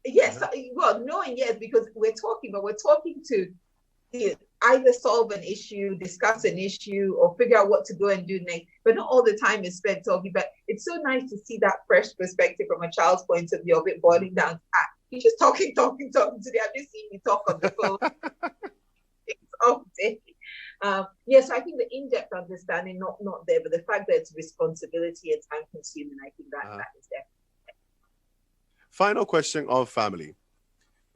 yes, well, no and yes, because we're talking, but we're talking to either solve an issue, discuss an issue, or figure out what to go and do next. But not all the time is spent talking. But it's so nice to see that fresh perspective from a child's point of view of it boiling down. You're just talking today. I've just seen you talk on the phone all day. Yes, I think the in-depth understanding not there, but the fact that it's responsibility and time consuming, I think that is there. Final question on family.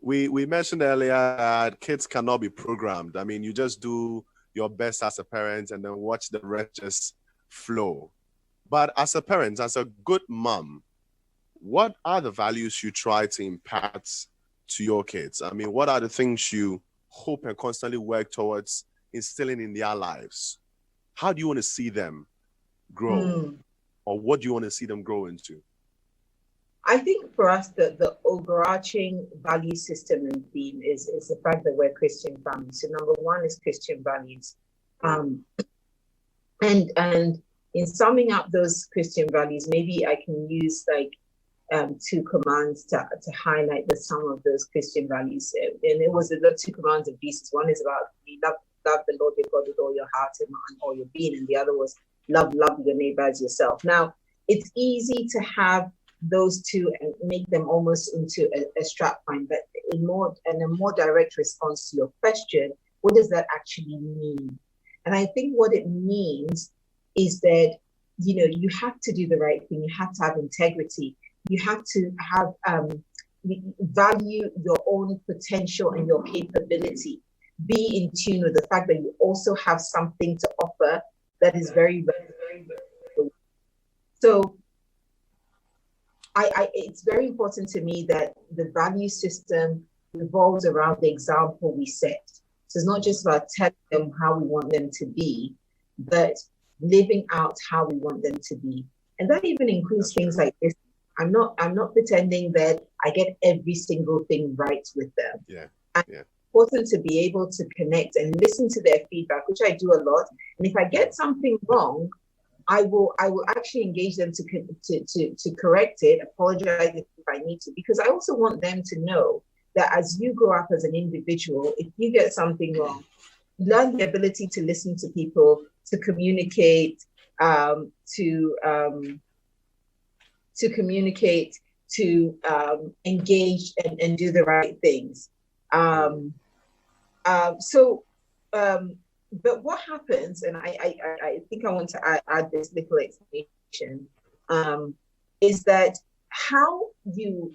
We mentioned earlier that kids cannot be programmed. I mean, you just do your best as a parent and then watch the rest just flow. But as a parent, as a good mom, what are the values you try to impart to your kids? I mean, what are the things you hope and constantly work towards instilling in their lives? How do you want to see them grow? Or what do you want to see them grow into? I think for us, the overarching value system and theme is the fact that we're Christian families. So number one is Christian values. And in summing up those Christian values, maybe I can use like two commands to highlight some of those Christian values. And it was the two commands of Jesus. One is about love the Lord your God with all your heart and all your being. And the other was love your neighbor as yourself. Now, it's easy to have those two and make them almost into a strap line, but a more direct response to your question, what does that actually mean? And I think what it means is that, you have to do the right thing. You have to have integrity. You have to have value your own potential and your capability. Be in tune with the fact that you also have something to offer that is very, very, very, very. So it's very important to me that the value system revolves around the example we set. So it's not just about telling them how we want them to be, but living out how we want them to be. And that even includes things like this. I'm not pretending that I get every single thing right with them. It's important to be able to connect and listen to their feedback, which I do a lot. And if I get something wrong, I will actually engage them to correct it, apologize if I need to, because I also want them to know that as you grow up as an individual, if you get something wrong, learn the ability to listen to people, to communicate, to engage and do the right things. But what happens, and I think I want to add this little explanation, is that how you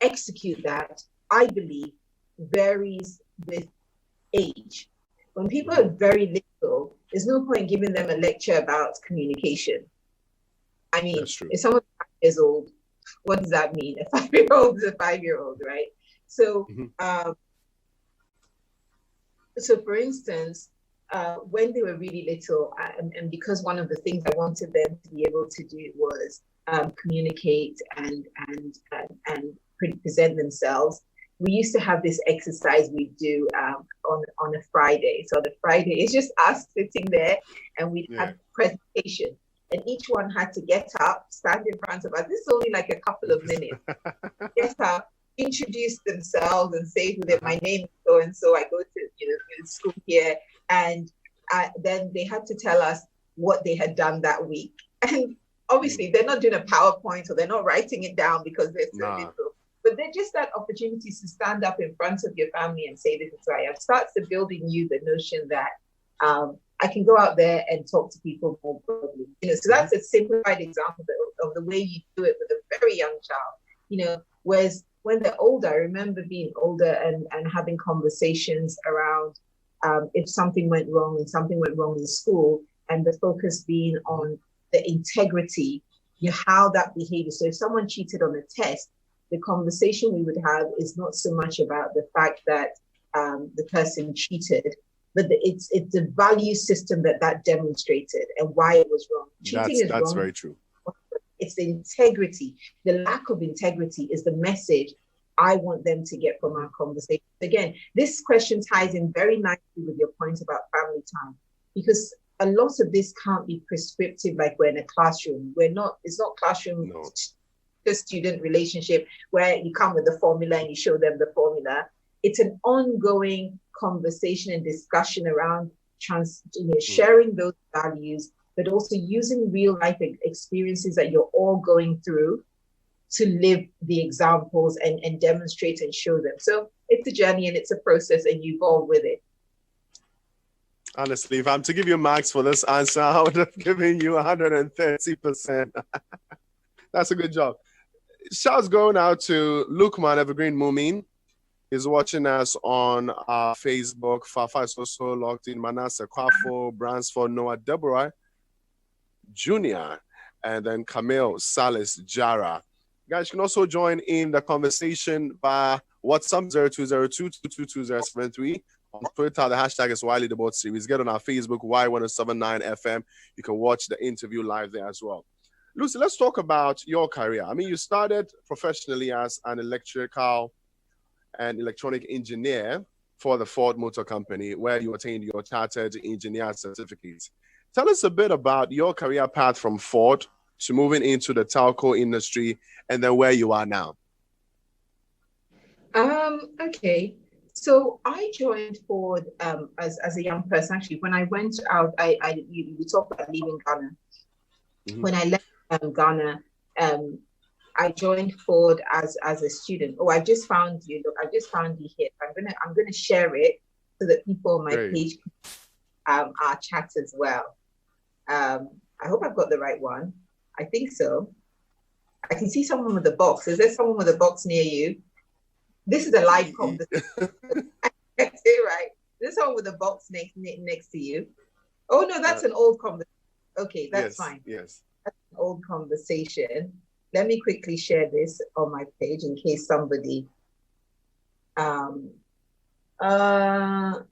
execute that, I believe, varies with age. When people are very little, there's no point giving them a lecture about communication. I mean, if someone's 5 years old, what does that mean? A 5-year-old is a 5-year-old, right? So, so for instance, when they were really little, and because one of the things I wanted them to be able to do was communicate and present themselves, we used to have this exercise we do on a Friday. So the Friday is just us sitting there, and we'd have presentation, and each one had to get up, stand in front of us. This is only like a couple of minutes. Get up, introduce themselves, and say to them, "My name is so and so. I go to school here," and then they had to tell us what they had done that week. And obviously, they're not doing a PowerPoint, or they're not writing it down because they're so little. But they're just that opportunity to stand up in front of your family and say, "This is who I am." Starts to build in you the notion that I can go out there and talk to people more broadly. So that's a simplified example of the way you do it with a very young child. Whereas when they're older, I remember being older and having conversations around if something went wrong in school, and the focus being on the integrity, how that behavior. So if someone cheated on a test, the conversation we would have is not so much about the fact that the person cheated, but it's the value system that demonstrated and why it was wrong. Cheating is wrong. That's very true. It's the integrity. The lack of integrity is the message I want them to get from our conversation. Again, this question ties in very nicely with your point about family time. because a lot of this can't be prescriptive like we're in a classroom. It's not classroom student relationship where you come with the formula and you show them the formula. It's an ongoing conversation and discussion around sharing those values, but also using real life experiences that you're all going through to live the examples and demonstrate and show them. So it's a journey and it's a process, and you evolve with it. Honestly, if I'm to give you marks for this answer, I would have given you 130%. That's a good job. Shouts going out to Lukman Evergreen Mumin. He's watching us on Facebook. Fafa is also logged in. Manasseh Kwafo, Bransford, Noah Deborah Jr., and then Camille Salis Jara. Guys, you can also join in the conversation by WhatsApp 0202222073. On Twitter, the hashtag is Wiley the Boat Series. Get on our Facebook, Y1079 FM. You can watch the interview live there as well. Lucy, let's talk about your career. I mean, you started professionally as an electrical and electronic engineer for the Ford Motor Company, where you attained your chartered engineer certificate. Tell us a bit about your career path from Ford to moving into the telco industry, and then where you are now. Okay. So I joined Ford as a young person. Actually, when I went out, we talked about leaving Ghana. Mm-hmm. When I left Ghana, I joined Ford as a student. Oh, I just found you. Look, I just found you here. I'm gonna share it so that people on my page our chat as well. I hope I've got the right one. I think so. I can see someone with a box. Is there someone with a box near you? This is a live conversation. Right? There's someone with a box next to you. Oh no, that's an old conversation. Okay, that's fine. Yes. That's an old conversation. Let me quickly share this on my page in case somebody.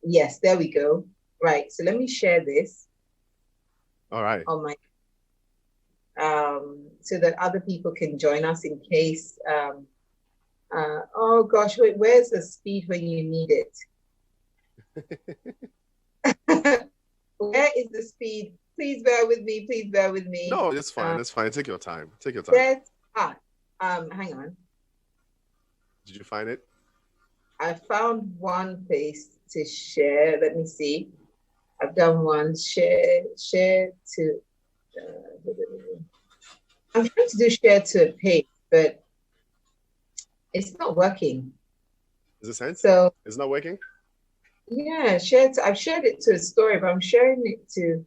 Yes, there we go. Right. So let me share this. All right. On my so that other people can join us in case. Oh gosh, wait, where's the speed when you need it? Where is the speed? Please bear with me. Please bear with me. No, it's fine. It's fine. Take your time. Take your time. Hang on. Did you find it? I found one place to share. Let me see. I've done one. Share to. I'm trying to do share to a page, but it's not working. Is it sense? So it's not working? Yeah, I've shared it to a story, but I'm sharing it to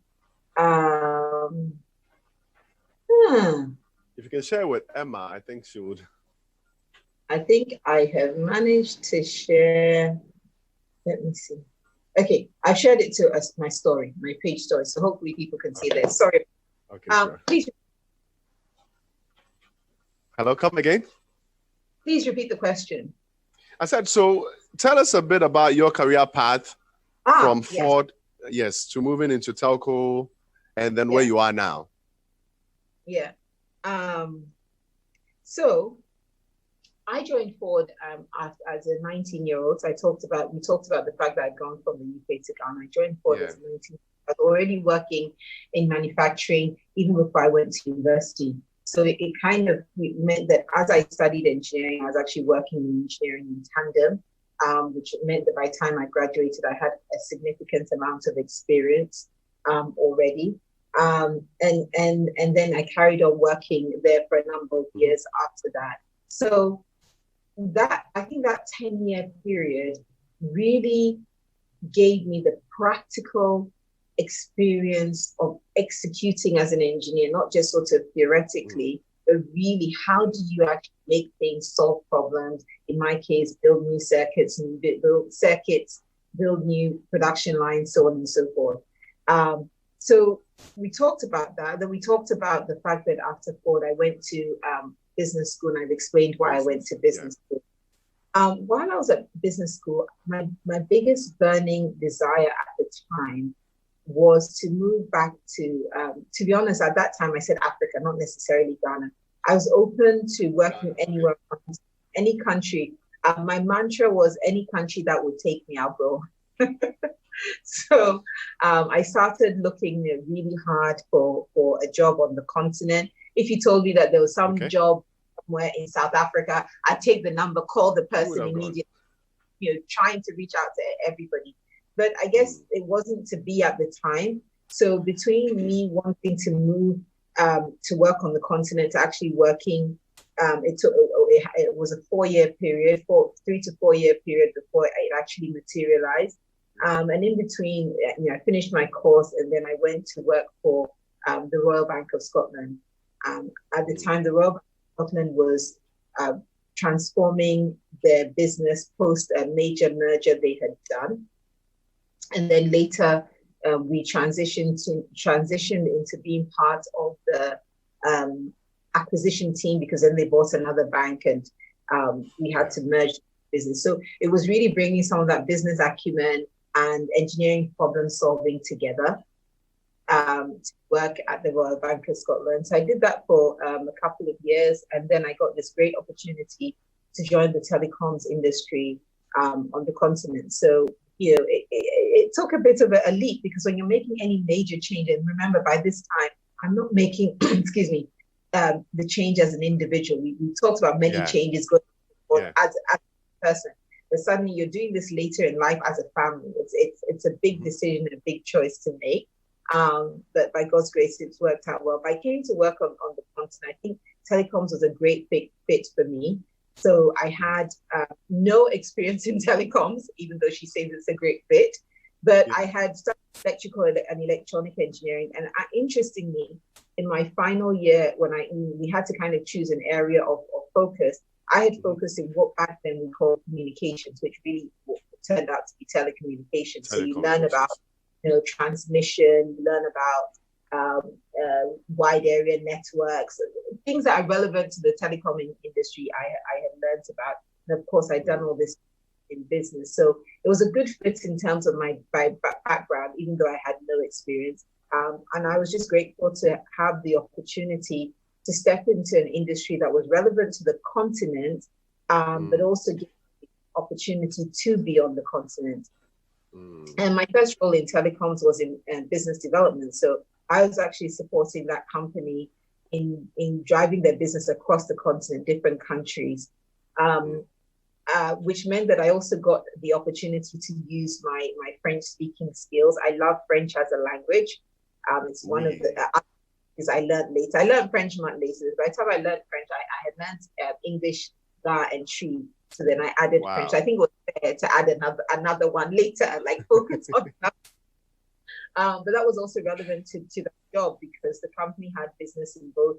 If you can share with Emma, I think she would. I think I have managed to share. Let me see. Okay, I've shared it to my story, my page story. So hopefully people can see this. Sorry. Okay, sure. Please. Hello, come again. Please repeat the question. I said, so tell us a bit about your career path from Ford, to moving into telco, and then where you are now. Yeah. So I joined Ford as a 19-year-old. So we talked about the fact that I'd gone from the UK to Ghana. I joined Ford as a 19-year-old. I was already working in manufacturing even before I went to university. So it kind of meant that as I studied engineering, I was actually working in engineering in tandem, which meant that by the time I graduated, I had a significant amount of experience already. And then I carried on working there for a number of years after that. So I think that 10-year period really gave me the practical experience of executing as an engineer, not just sort of theoretically, but really how do you actually make things, solve problems? In my case, build new circuits, build new production lines, so on and so forth. So we talked about that. Then we talked about the fact that after Ford, I went to business school, and I've explained why I went to business school. While I was at business school, my biggest burning desire at the time was to move back to be honest, at that time I said Africa, not necessarily Ghana. I was open to working anywhere, any country. My mantra was any country that would take me, I'll go. So I started looking really hard for a job on the continent. If you told me that there was some job somewhere in South Africa, I'd take the number, call the person immediately, trying to reach out to everybody. But I guess it wasn't to be at the time. So between me wanting to move to work on the continent to actually working, it was a 4-year period, 3 to 4 year period before it actually materialized. And in between, I finished my course and then I went to work for the Royal Bank of Scotland. At the time, the Royal Bank of Scotland was transforming their business post a major merger they had done. And then later, we transitioned into being part of the acquisition team, because then they bought another bank and we had to merge business. So it was really bringing some of that business acumen and engineering problem solving together to work at the Royal Bank of Scotland. So I did that for a couple of years, and then I got this great opportunity to join the telecoms industry on the continent. So it took a bit of a leap, because when you're making any major change, and remember by this time I'm not making excuse me the change as an individual. We talked about many changes going on as a person, but suddenly you're doing this later in life as a family. It's a big decision, a big choice to make. But by God's grace, it's worked out well. I came to work on the continent. I think telecoms was a great fit for me. So I had no experience in telecoms, even though she says it's a great fit. But I had studied electrical and electronic engineering. And interestingly, in my final year, when we had to kind of choose an area of focus, I had focused in what back then we called communications, which really turned out to be telecommunications. So you learn about transmission, you learn about wide area networks, things that are relevant to the telecom industry. I had learned about, and of course I'd done all this in business, so it was a good fit in terms of my background, even though I had no experience. And I was just grateful to have the opportunity to step into an industry that was relevant to the continent, but also give the opportunity to be on the continent. And my first role in telecoms was in business development. So I was actually supporting that company in driving their business across the continent, different countries, which meant that I also got the opportunity to use my French speaking skills. I love French as a language. It's one of the things I learned later. I learned French much later. By the time I learned French, I had learned English, La, and Tree. So then I added French. I think it was fair to add another one later, like focus on that. But that was also relevant to the job, because the company had business in both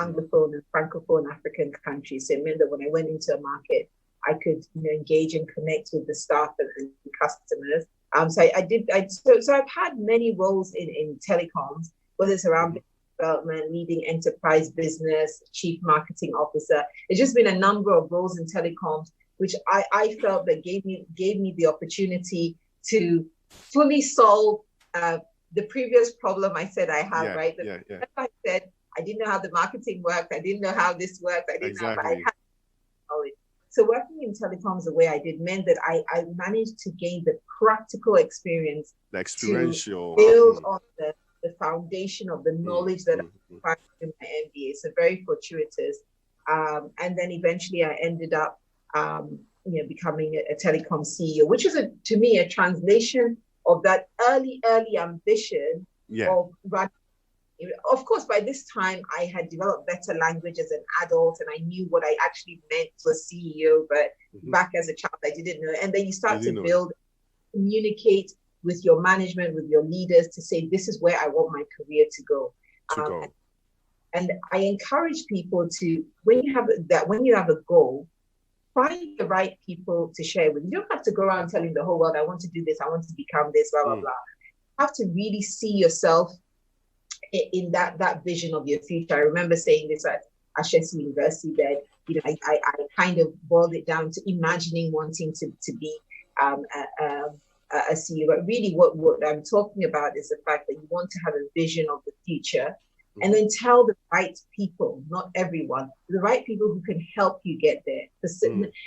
Anglophone and Francophone African countries. So it meant that when I went into a market, I could engage and connect with the staff and customers. So I've had many roles in telecoms, whether it's around business development, leading enterprise business, chief marketing officer. It's just been a number of roles in telecoms, which I felt that gave me the opportunity to fully solve the previous problem I said I have, right? I said I didn't know how the marketing worked. I didn't know how this worked. I didn't know, but I had knowledge. So working in telecoms the way I did meant that I managed to gain the practical experience, the experiential, to build on the foundation of the knowledge that I acquired in my MBA. So very fortuitous. And then eventually I ended up becoming a telecom CEO, which is to me a translation of that early ambition of running. Of course, by this time I had developed better language as an adult, and I knew what I actually meant to a CEO. But back as a child, I didn't know. And then you start to build, communicate with your management, with your leaders, to say, this is where I want my career to go. And I encourage people to, when you have a goal, find the right people to share with. You don't have to go around telling the whole world, I want to do this, I want to become this, blah, blah, blah. You have to really see yourself in that vision of your future. I remember saying this at Ashesi University, that I kind of boiled it down to imagining wanting to be a CEO. But really what I'm talking about is the fact that you want to have a vision of the future, and then tell the right people, not everyone, the right people who can help you get there.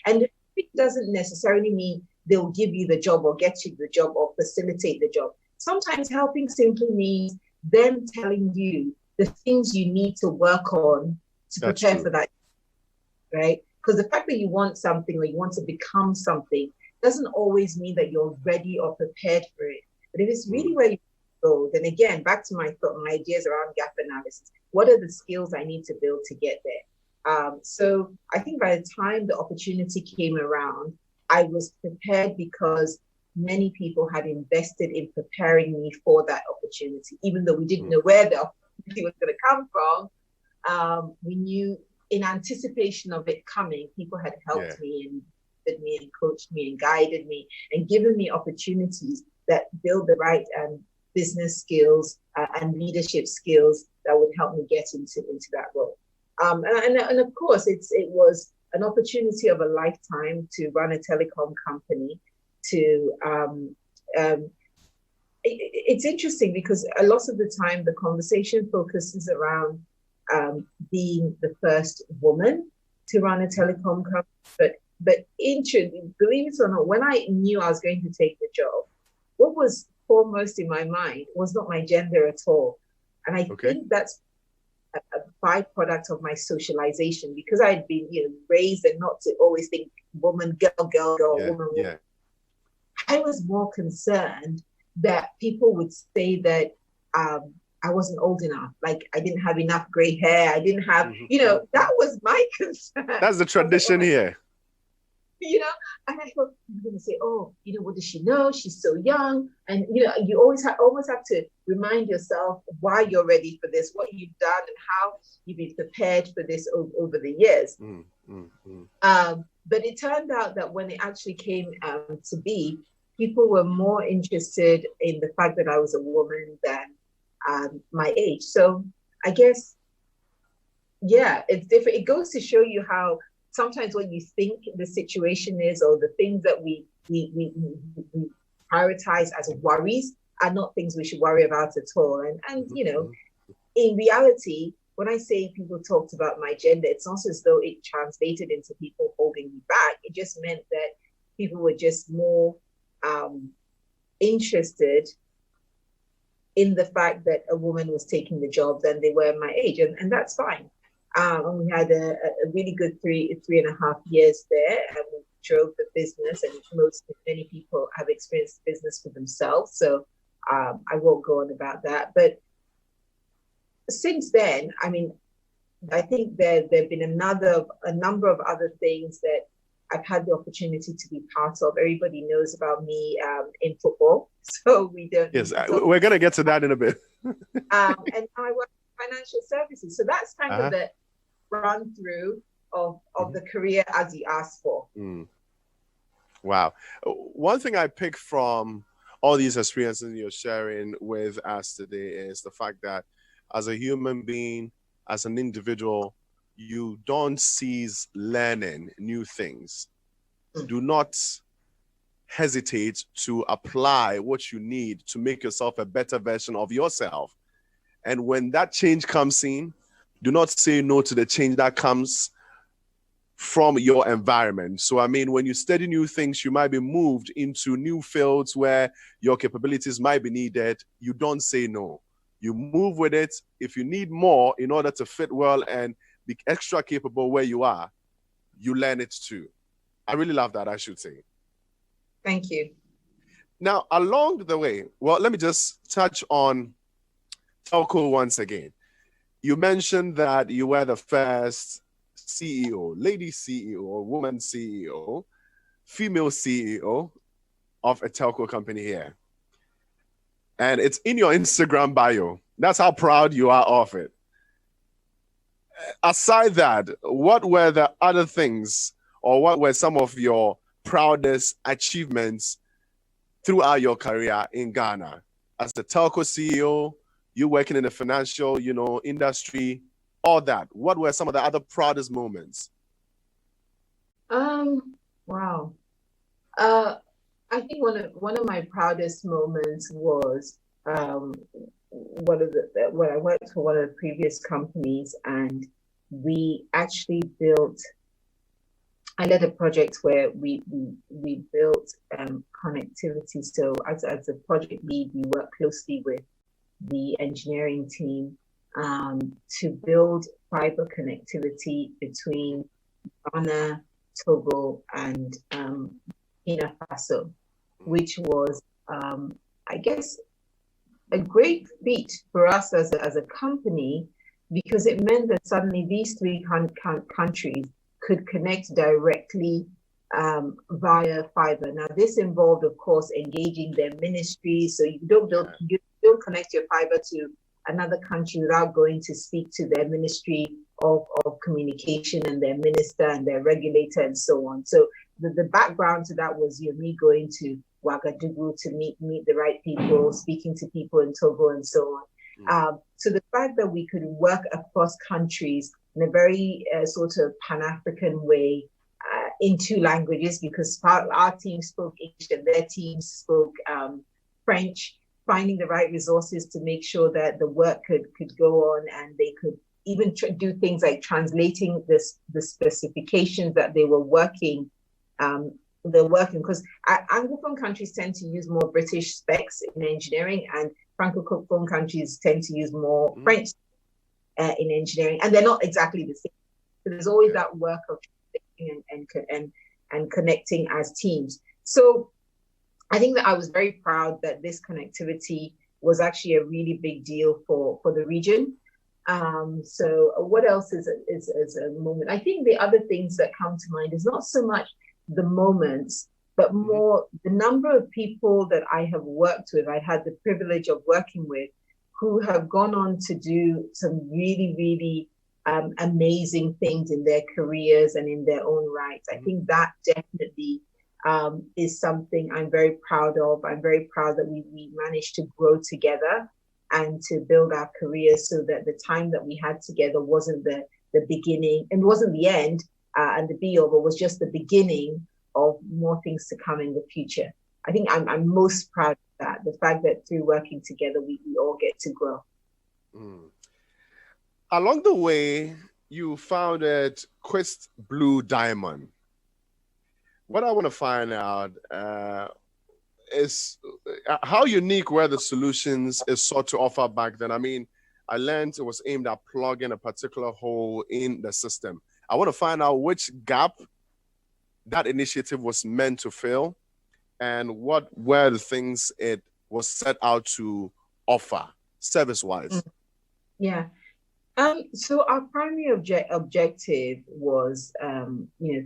And it doesn't necessarily mean they'll give you the job or get you the job or facilitate the job. Sometimes helping simply means them telling you the things you need to work on to prepare for that, right? Because the fact that you want something or you want to become something doesn't always mean that you're ready or prepared for it. But if it's really where you go, then again, back to my ideas around gap analysis. What are the skills I need to build to get there? So I think by the time the opportunity came around, I was prepared because many people had invested in preparing me for that opportunity. Even though we didn't know where the opportunity was going to come from, we knew in anticipation of it coming, people had helped me and coached me and guided me and given me opportunities that build the right business skills and leadership skills that would help me get into that role. And of course, it was an opportunity of a lifetime to run a telecom company. It's interesting because a lot of the time the conversation focuses around being the first woman to run a telecom company, but believe it or not, when I knew I was going to take the job, what was foremost in my mind was not my gender at all. And I think that's a byproduct of my socialization, because I'd been raised and not to always think woman, girl, woman. I was more concerned that people would say that I wasn't old enough, like I didn't have enough gray hair, I didn't have, that was my concern. That's the tradition here. And I thought, I'm going to say, what does she know? She's so young. And, you almost have to remind yourself why you're ready for this, what you've done and how you've been prepared for this over the years. But it turned out that when it actually came to be, people were more interested in the fact that I was a woman than my age. So I guess, it's different. It goes to show you how sometimes what you think the situation is, or the things that we prioritize as worries, are not things we should worry about at all. And in reality, when I say people talked about my gender, it's not as though it translated into people holding me back. It just meant that people were just more interested in the fact that a woman was taking the job than they were my age, and that's fine. And we had a really good three and a half years there, and we drove the business, and many people have experienced business for themselves. So I won't go on about that. But since then, I think there have been a number of other things that I've had the opportunity to be part of. Everybody knows about me in football, so we don't. Yes, we're going to get to that in a bit. And I work in financial services, so that's kind of the run through of the career as you asked for. Wow. One thing I picked from all these experiences you're sharing with us today is the fact that as a human being, as an individual, you don't cease learning new things. Do not hesitate to apply what you need to make yourself a better version of yourself. And when that change comes in, do not say no to the change that comes from your environment. So, when you study new things, you might be moved into new fields where your capabilities might be needed. You don't say no. You move with it. If you need more in order to fit well and be extra capable where you are, you learn it too. I really love that, I should say. Thank you. Now, along the way, let me just touch on telco once again. You mentioned that you were the first CEO, lady CEO, woman CEO, female CEO of a telco company here. And it's in your Instagram bio. That's how proud you are of it. Aside that, what were the other things, or what were some of your proudest achievements throughout your career in Ghana? As the telco CEO, you working in the financial, industry, all that. What were some of the other proudest moments? Wow. I think one of my proudest moments was when I worked for one of the previous companies, and we actually built I led a project where we built connectivity. So as a project lead, we worked closely with the engineering team to build fiber connectivity between Ghana, Togo, and Burkina Faso, which was, I guess, a great feat for us as a company, because it meant that suddenly these three countries could connect directly via fiber. Now, this involved, of course, engaging their ministries. So you don't connect your fiber to another country without going to speak to their ministry of communication and their minister and their regulator and so on. So the background to that was me going to Ouagadougou to meet the right people, speaking to people in Togo and so on. So the fact that we could work across countries in a very sort of Pan-African way in two languages, because our team spoke English and their team spoke French, finding the right resources to make sure that the work could go on, and they could even do things like translating the specifications that they were working. They're working because Anglophone countries tend to use more British specs in engineering, and Francophone countries tend to use more French in engineering, and they're not exactly the same. So there's always that work of and connecting as teams. So I think that I was very proud that this connectivity was actually a really big deal for the region. So what else is a moment? I think the other things that come to mind is not so much the moments, but more the number of people that I have worked with, I had the privilege of working with, who have gone on to do some really, really amazing things in their careers and in their own rights. I think that definitely is something I'm very proud of. I'm very proud that we managed to grow together and to build our careers, so that the time that we had together wasn't the beginning and wasn't the end and the be all, but was just the beginning of more things to come in the future. I think I'm most proud of that, the fact that through working together, we all get to grow. Along the way, you founded Quist Blue Diamond. What I want to find out is how unique were the solutions it sought to offer back then? I mean, I learned it was aimed at plugging a particular hole in the system. I want to find out which gap that initiative was meant to fill, and what were the things it was set out to offer service-wise. Yeah. So our primary objective was,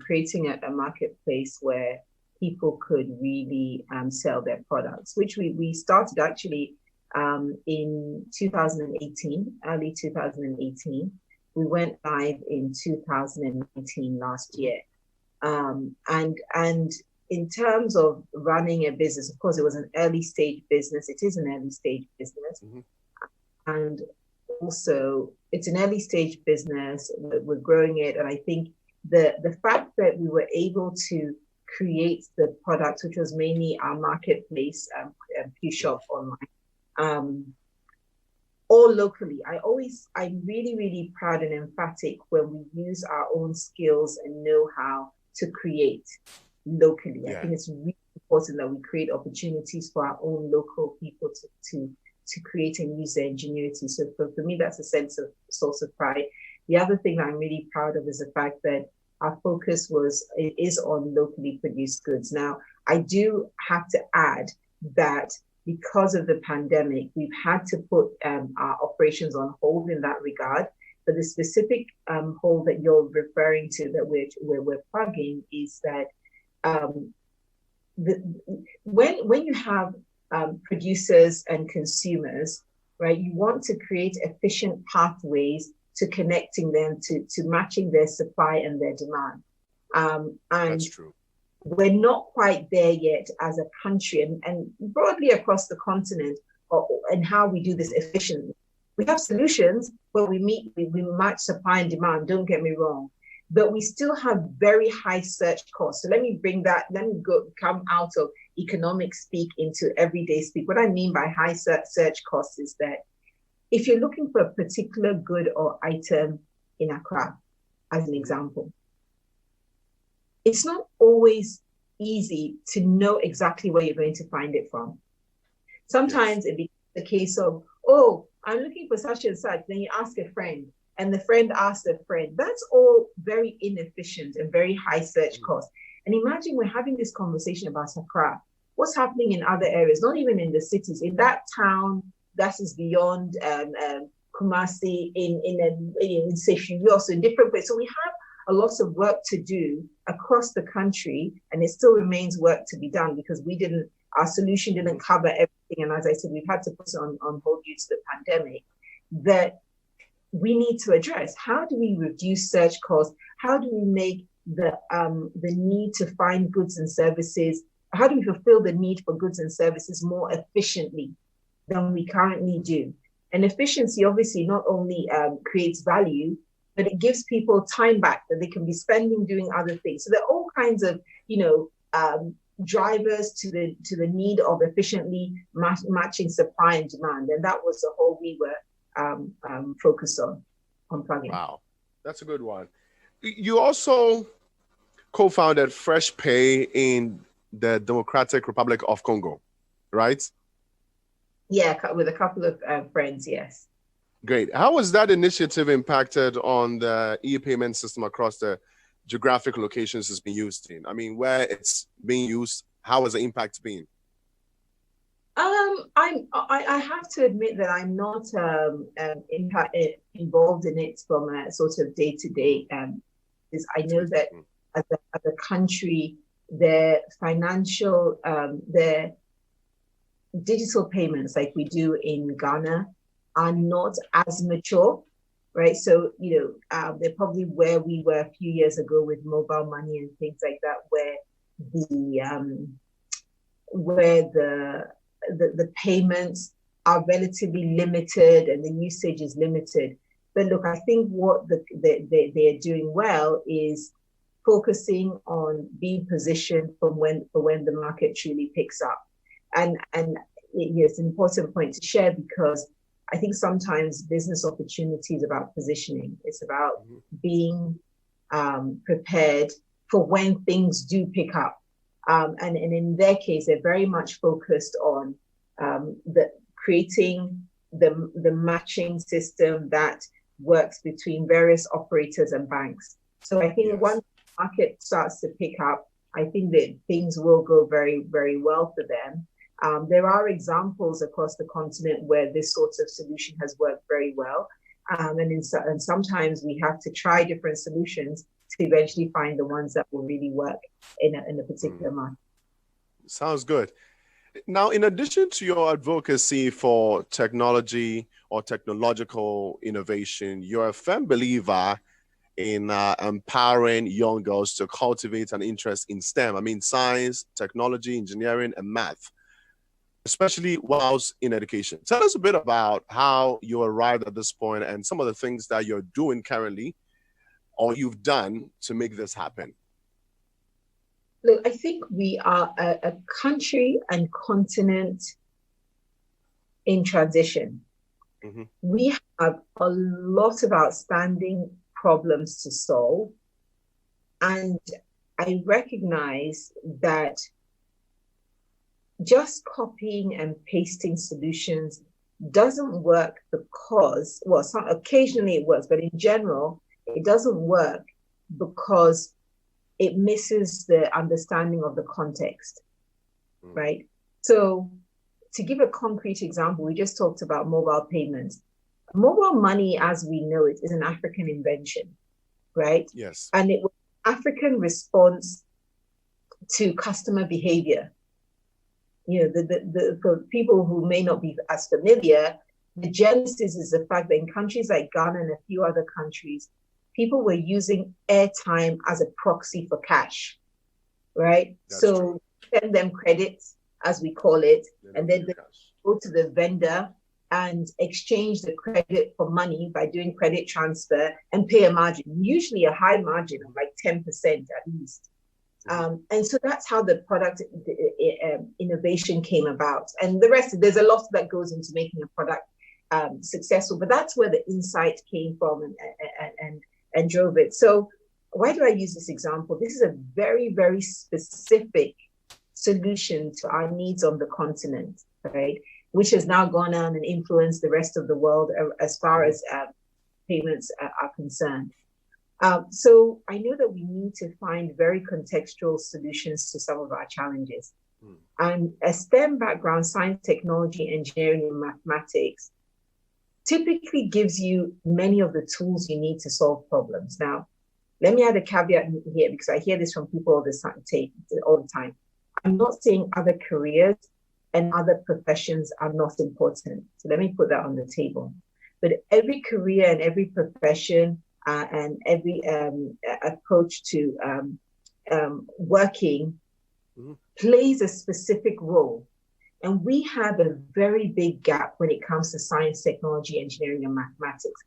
creating a marketplace where people could really sell their products, which we started actually in 2018, early 2018. We went live in 2019 last year. And in terms of running a business, of course, it was an early stage business. It is an early stage business. And also, it's an early stage business. We're growing it. And I think the fact that we were able to create the product, which was mainly our marketplace, Q-Shop online, all locally. I'm really, really proud and emphatic when we use our own skills and know-how to create locally. I think it's really important that we create opportunities for our own local people to create and use their ingenuity. So for me, that's a source of pride. The other thing I'm really proud of is the fact that our focus is on locally produced goods. Now, I do have to add that because of the pandemic, we've had to put our operations on hold in that regard. But the specific hole that you're referring to that we're plugging is that when you have producers and consumers, right, you want to create efficient pathways to connecting them to matching their supply and their demand. And that's true. We're not quite there yet as a country and broadly across the continent and how we do this efficiently. We have solutions where we match supply and demand, don't get me wrong, but we still have very high search costs. So let me come out of economic speak into everyday speak. What I mean by high search costs is that if you're looking for a particular good or item in Accra, as an example, it's not always easy to know exactly where you're going to find it from. Sometimes it becomes a case of, oh, I'm looking for such and such. Then you ask a friend, and the friend asks a friend. That's all very inefficient and very high search cost. And imagine we're having this conversation about Accra. What's happening in other areas, not even in the cities, in that town that is beyond Kumasi, in Sefwi, also in different places. So we have a lot of work to do across the country, and it still remains work to be done because our solution didn't cover everything. And as I said, we've had to put it on hold due to the pandemic, that we need to address. How do we reduce search costs? How do we make the need to find goods and services, how do we fulfill the need for goods and services more efficiently than we currently do? And efficiency obviously not only creates value, but it gives people time back that they can be spending doing other things. So there are all kinds of, drivers to the need of efficiently matching supply and demand. And that was the whole we were focused on plugging. Wow, that's a good one. You also co-founded Fresh Pay in the Democratic Republic of Congo, right? Yeah, with a couple of friends, yes. Great. How has that initiative impacted on the e-payment system across the geographic locations it's been used in? I mean, where it's being used, how has the impact been? I have to admit that I'm not involved in it from a sort of day-to-day. Because I know that as a country, their financial, their digital payments like we do in Ghana are not as mature, right? So, they're probably where we were a few years ago with mobile money and things like that, where the payments are relatively limited and the usage is limited. But look, I think what they're doing well is focusing on being positioned for when the market truly picks up. And it's an important point to share because I think sometimes business opportunity is about positioning. It's about being prepared for when things do pick up. And in their case, they're very much focused on creating the matching system that works between various operators and banks. So I think once the market starts to pick up, I think that things will go very, very well for them. There are examples across the continent where this sort of solution has worked very well. And sometimes we have to try different solutions to eventually find the ones that will really work in a particular market. Sounds good. Now, in addition to your advocacy for technology or technological innovation, you're a firm believer in empowering young girls to cultivate an interest in STEM. I mean, science, technology, engineering, and math, especially whilst in education. Tell us a bit about how you arrived at this point and some of the things that you're doing currently or you've done to make this happen. Look, I think we are a country and continent in transition. Mm-hmm. We have a lot of outstanding problems to solve. And I recognize that just copying and pasting solutions doesn't work because, occasionally it works, but in general, it doesn't work because it misses the understanding of the context, right? So to give a concrete example, we just talked about mobile payments. Mobile money, as we know it, is an African invention, right? Yes. And it was an African response to customer behavior. For people who may not be as familiar, the genesis is the fact that in countries like Ghana and a few other countries, people were using airtime as a proxy for cash, right? That's so true. Send them credits, as we call it, and then they go to the vendor and exchange the credit for money by doing credit transfer and pay a margin, usually a high margin of like 10% at least. And so that's how the product innovation came about. And the rest, there's a lot that goes into making a product successful, but that's where the insight came from and drove it. So why do I use this example? This is a very, very specific solution to our needs on the continent, right? Which has now gone on and influenced the rest of the world as far as payments are concerned. So I know that we need to find very contextual solutions to some of our challenges. And a STEM background, science, technology, engineering, and mathematics, typically gives you many of the tools you need to solve problems. Now, let me add a caveat here, because I hear this from people all the time. I'm not saying other careers and other professions are not important. So let me put that on the table. But every career and every profession and every approach to working plays a specific role. And we have a very big gap when it comes to science, technology, engineering, and mathematics.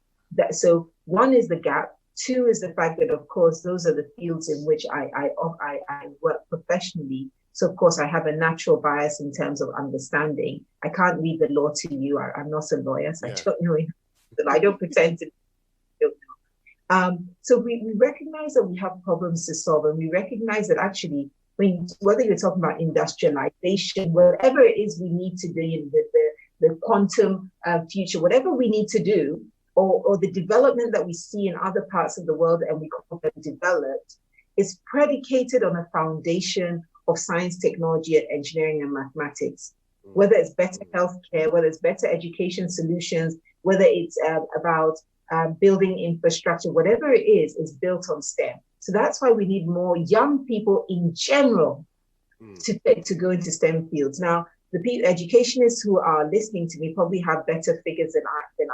So one is the gap. Two is the fact that, of course, those are the fields in which I work professionally. So, of course, I have a natural bias in terms of understanding. I can't read the law to you. I'm not a lawyer, so I don't know. I don't pretend to know. So we recognize that we have problems to solve, and we recognize that actually, whether you're talking about industrialization, whatever it is we need to do in the quantum future, whatever we need to do, or the development that we see in other parts of the world and we call them developed, is predicated on a foundation of science, technology, and engineering and mathematics. Whether it's better healthcare, whether it's better education solutions, whether it's about building infrastructure, whatever it is built on STEM. So that's why we need more young people in general to go into STEM fields. Now, the educationists who are listening to me probably have better figures than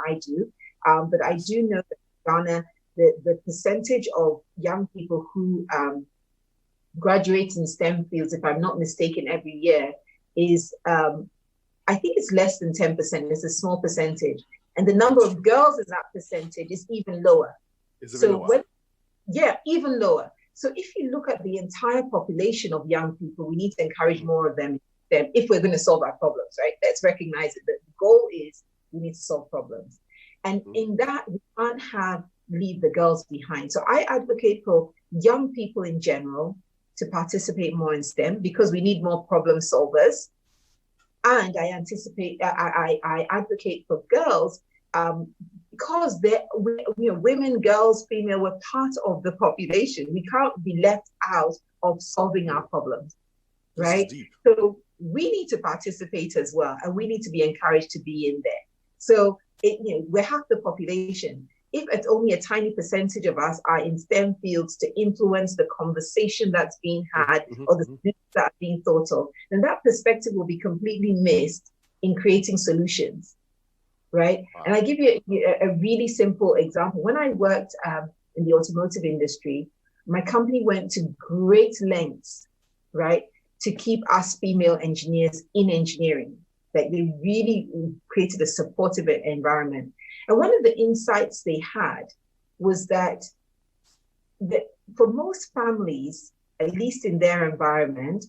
I do. But I do know that in Ghana, the percentage of young people who graduate in STEM fields, if I'm not mistaken, every year is, I think it's less than 10%. It's a small percentage. And the number of girls in that percentage is even lower. Even lower. So if you look at the entire population of young people, we need to encourage more of them if we're going to solve our problems, right? Let's recognize it. The goal is we need to solve problems. And in that, we can't leave the girls behind. So I advocate for young people in general to participate more in STEM because we need more problem solvers. And I advocate for girls because women, girls, female, we're part of the population. We can't be left out of solving our problems, right? So we need to participate as well, and we need to be encouraged to be in there. So we're half the population. If it's only a tiny percentage of us are in STEM fields to influence the conversation that's being had or the solutions that are being thought of, then that perspective will be completely missed in creating solutions, right? Wow. And I give you a really simple example. When I worked in the automotive industry, my company went to great lengths, right, to keep us female engineers in engineering. Like they really created a supportive environment. And one of the insights they had was that for most families, at least in their environment,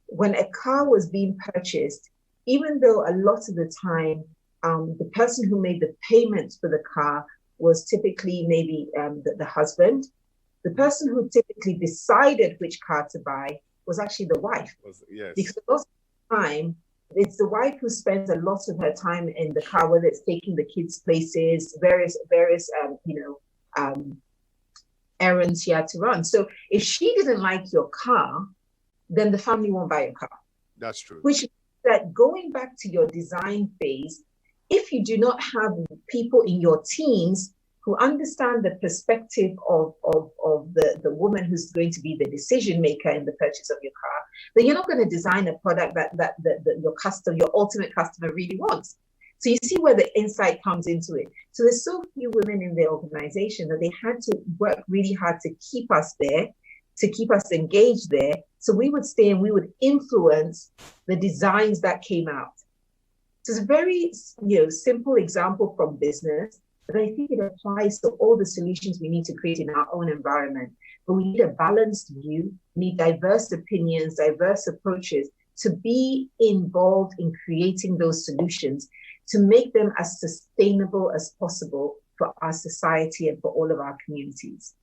when a car was being purchased, even though a lot of the time, the person who made the payments for the car was typically maybe the husband, the person who typically decided which car to buy was actually the wife. Yes. Because most of the time, it's the wife who spends a lot of her time in the car, whether it's taking the kids places, various errands she had to run. So if she didn't like your car, then the family won't buy your car. That's true. Which means that going back to your design phase, if you do not have people in your teams who understand the perspective of the woman who's going to be the decision maker in the purchase of your car, then you're not going to design a product that your ultimate customer really wants. So you see where the insight comes into it. So there's so few women in the organization that they had to work really hard to keep us there, to keep us engaged there. So we would stay and we would influence the designs that came out. So it's a very simple example from business, but I think it applies to all the solutions we need to create in our own environment. But we need a balanced view, we need diverse opinions, diverse approaches to be involved in creating those solutions, to make them as sustainable as possible for our society and for all of our communities.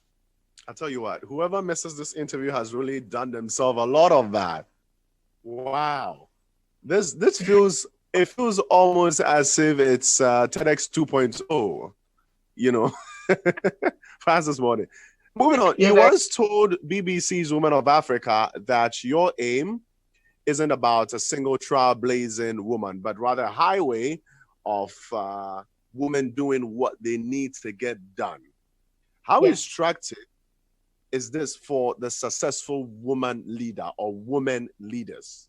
I tell you what, whoever misses this interview has really done themselves a lot of that. Wow. This feels, it feels almost as if it's TEDx 2.0, you know, Francis Morning. Moving on, you once told BBC's Women of Africa that your aim isn't about a single trailblazing woman, but rather a highway of women doing what they need to get done. How instructive is this for the successful woman leader or women leaders?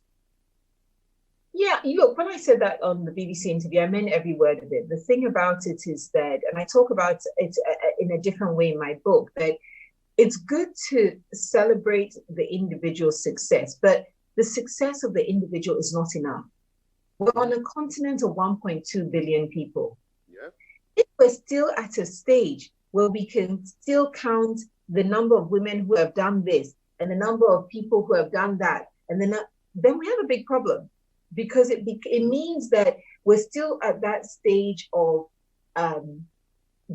Yeah, look, when I said that on the BBC interview, I meant every word of it. The thing about it is that, and I talk about it in a different way in my book, that it's good to celebrate the individual's success, but the success of the individual is not enough. We're on a continent of 1.2 billion people. Yeah. If we're still at a stage where we can still count the number of women who have done this and the number of people who have done that, and then we have a big problem, because it means that we're still at that stage of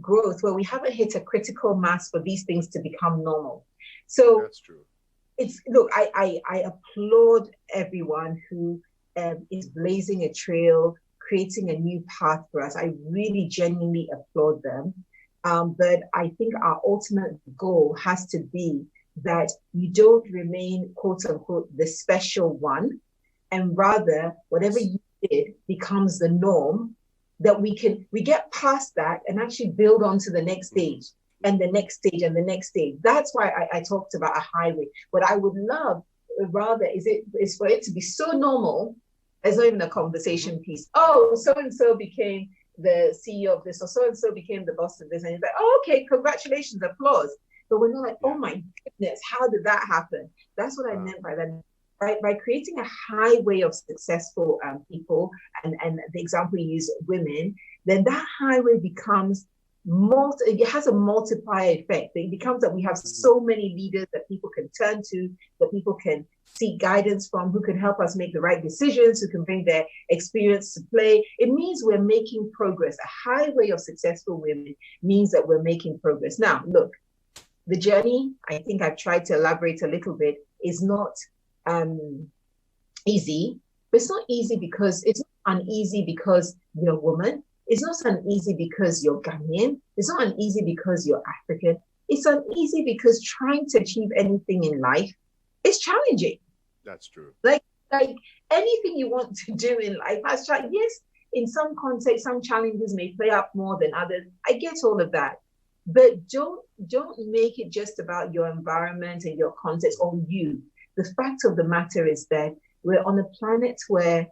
growth where we haven't hit a critical mass for these things to become normal. So that's true. Look, I applaud everyone who is blazing a trail, creating a new path for us. I really genuinely applaud them. But I think our ultimate goal has to be that you don't remain, quote unquote, the special one, and rather whatever you did becomes the norm, that we get past that and actually build on to the next stage and the next stage and the next stage. That's why I talked about a highway. What I would love rather is for it to be so normal, there's not even a conversation piece. Oh, so-and-so became the CEO of this, or so-and-so became the boss of this. And it's like, oh, okay, congratulations, applause. But we're not like, oh my goodness, how did that happen? That's what I meant by that. By creating a highway of successful people, and the example you use, women, then that highway becomes it has a multiplier effect. It becomes that we have so many leaders that people can turn to, that people can seek guidance from, who can help us make the right decisions, who can bring their experience to play. It means we're making progress. A highway of successful women means that we're making progress. Now, look, the journey, I think I've tried to elaborate a little bit, is not easy, but it's not easy because it's not uneasy because you're a woman. It's not uneasy because you're Ghanaian. It's not uneasy because you're African. It's uneasy because trying to achieve anything in life is challenging. That's true. Like anything you want to do in life has challenge. Yes, in some context, some challenges may play up more than others. I get all of that. But don't make it just about your environment and your context or you. The fact of the matter is that we're on a planet where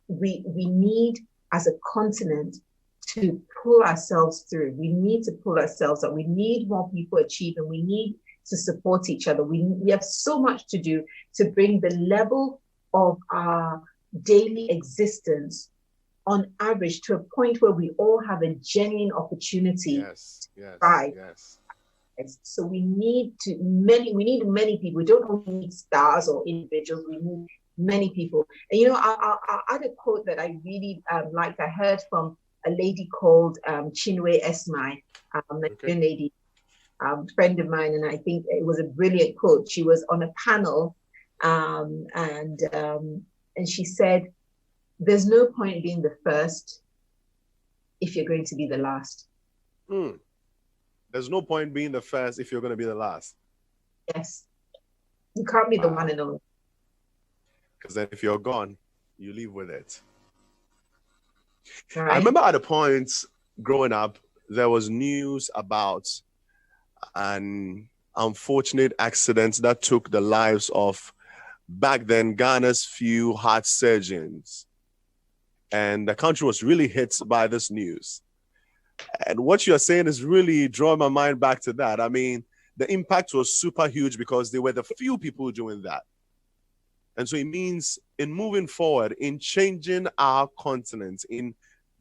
we need, as a continent, to pull ourselves through. We need to pull ourselves up. We need more people achieving. We need to support each other. We have so much to do to bring the level of our daily existence on average to a point where we all have a genuine opportunity to thrive. So we need many people. We don't only need stars or individuals. We need many people. And I'll add a quote that I really liked. I heard from a lady called Chinwe Esmai, a Nigerian lady, friend of mine, and I think it was a brilliant quote. She was on a panel, and she said, "There's no point being the first if you're going to be the last." There's no point being the first if you're going to be the last. Yes. You can't be the one and only. Because then if you're gone, you leave with it. Right. I remember at a point growing up, there was news about an unfortunate accident that took the lives of, back then, Ghana's few heart surgeons. And the country was really hit by this news. And what you're saying is really drawing my mind back to that. I mean, the impact was super huge because they were the few people doing that. And so it means in moving forward, in changing our continent, in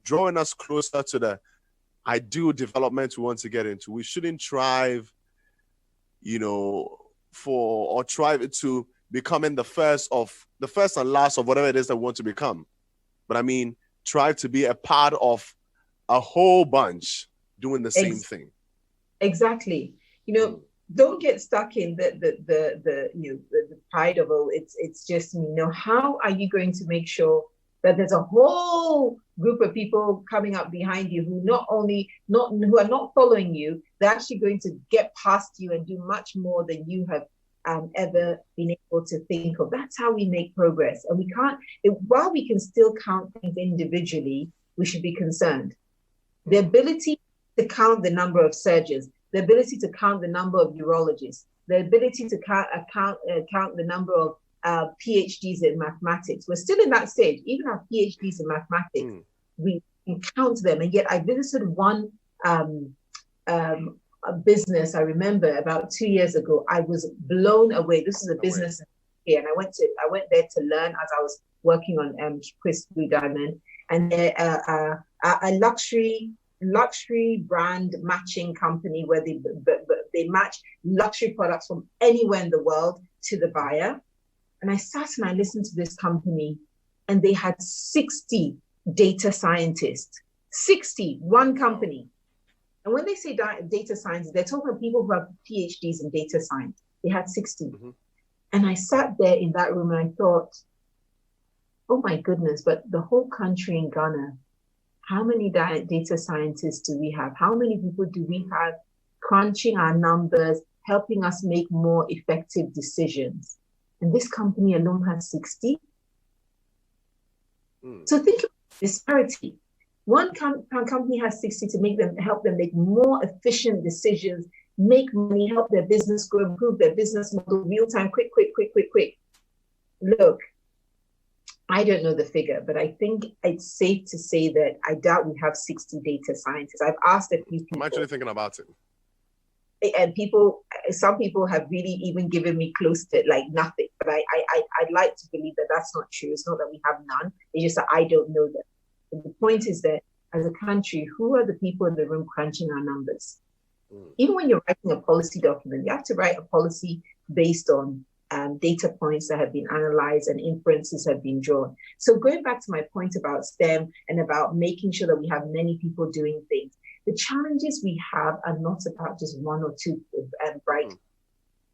drawing us closer to the ideal development we want to get into, we shouldn't strive, strive to becoming the first and last of whatever it is that we want to become. But I mean, try to be a part of a whole bunch doing the same thing. Exactly. You know, don't get stuck in the pride of, oh, it's just me. No, how are you going to make sure that there's a whole group of people coming up behind you who who are not following you, they're actually going to get past you and do much more than you have ever been able to think of. That's how we make progress. And we can't, while we can still count things individually, we should be concerned. The ability to count the number of surgeons, the ability to count the number of urologists, the ability to count the number of PhDs in mathematics. We're still in that stage. Even our PhDs in mathematics, we can count them. And yet I visited one a business, I remember about 2 years ago. I was blown away. This is a business here, and I went there to learn as I was working on Quist Blue Diamond, and they're a luxury brand matching company where they match luxury products from anywhere in the world to the buyer. And I sat and I listened to this company, and they had 60 data scientists. 60, one company. And when they say data science, they're talking about people who have PhDs in data science. They had 60. And I sat there in that room and I thought, oh my goodness, but the whole country in Ghana, how many data scientists do we have? How many people do we have crunching our numbers, helping us make more effective decisions? And this company alone has 60. So think of disparity. One company has 60 to help them make more efficient decisions, make money, help their business grow, improve their business model, real time, quick. Look, I don't know the figure, but I think it's safe to say that I doubt we have 60 data scientists. I've asked a few people. I'm actually thinking about it. And some people have really even given me close to like nothing. But I'd like to believe that that's not true. It's not that we have none. It's just that I don't know them. But the point is that as a country, who are the people in the room crunching our numbers? Even when you're writing a policy document, you have to write a policy based on data points that have been analyzed and inferences have been drawn. So going back to my point about STEM and about making sure that we have many people doing things, the challenges we have are not about just one or two bright.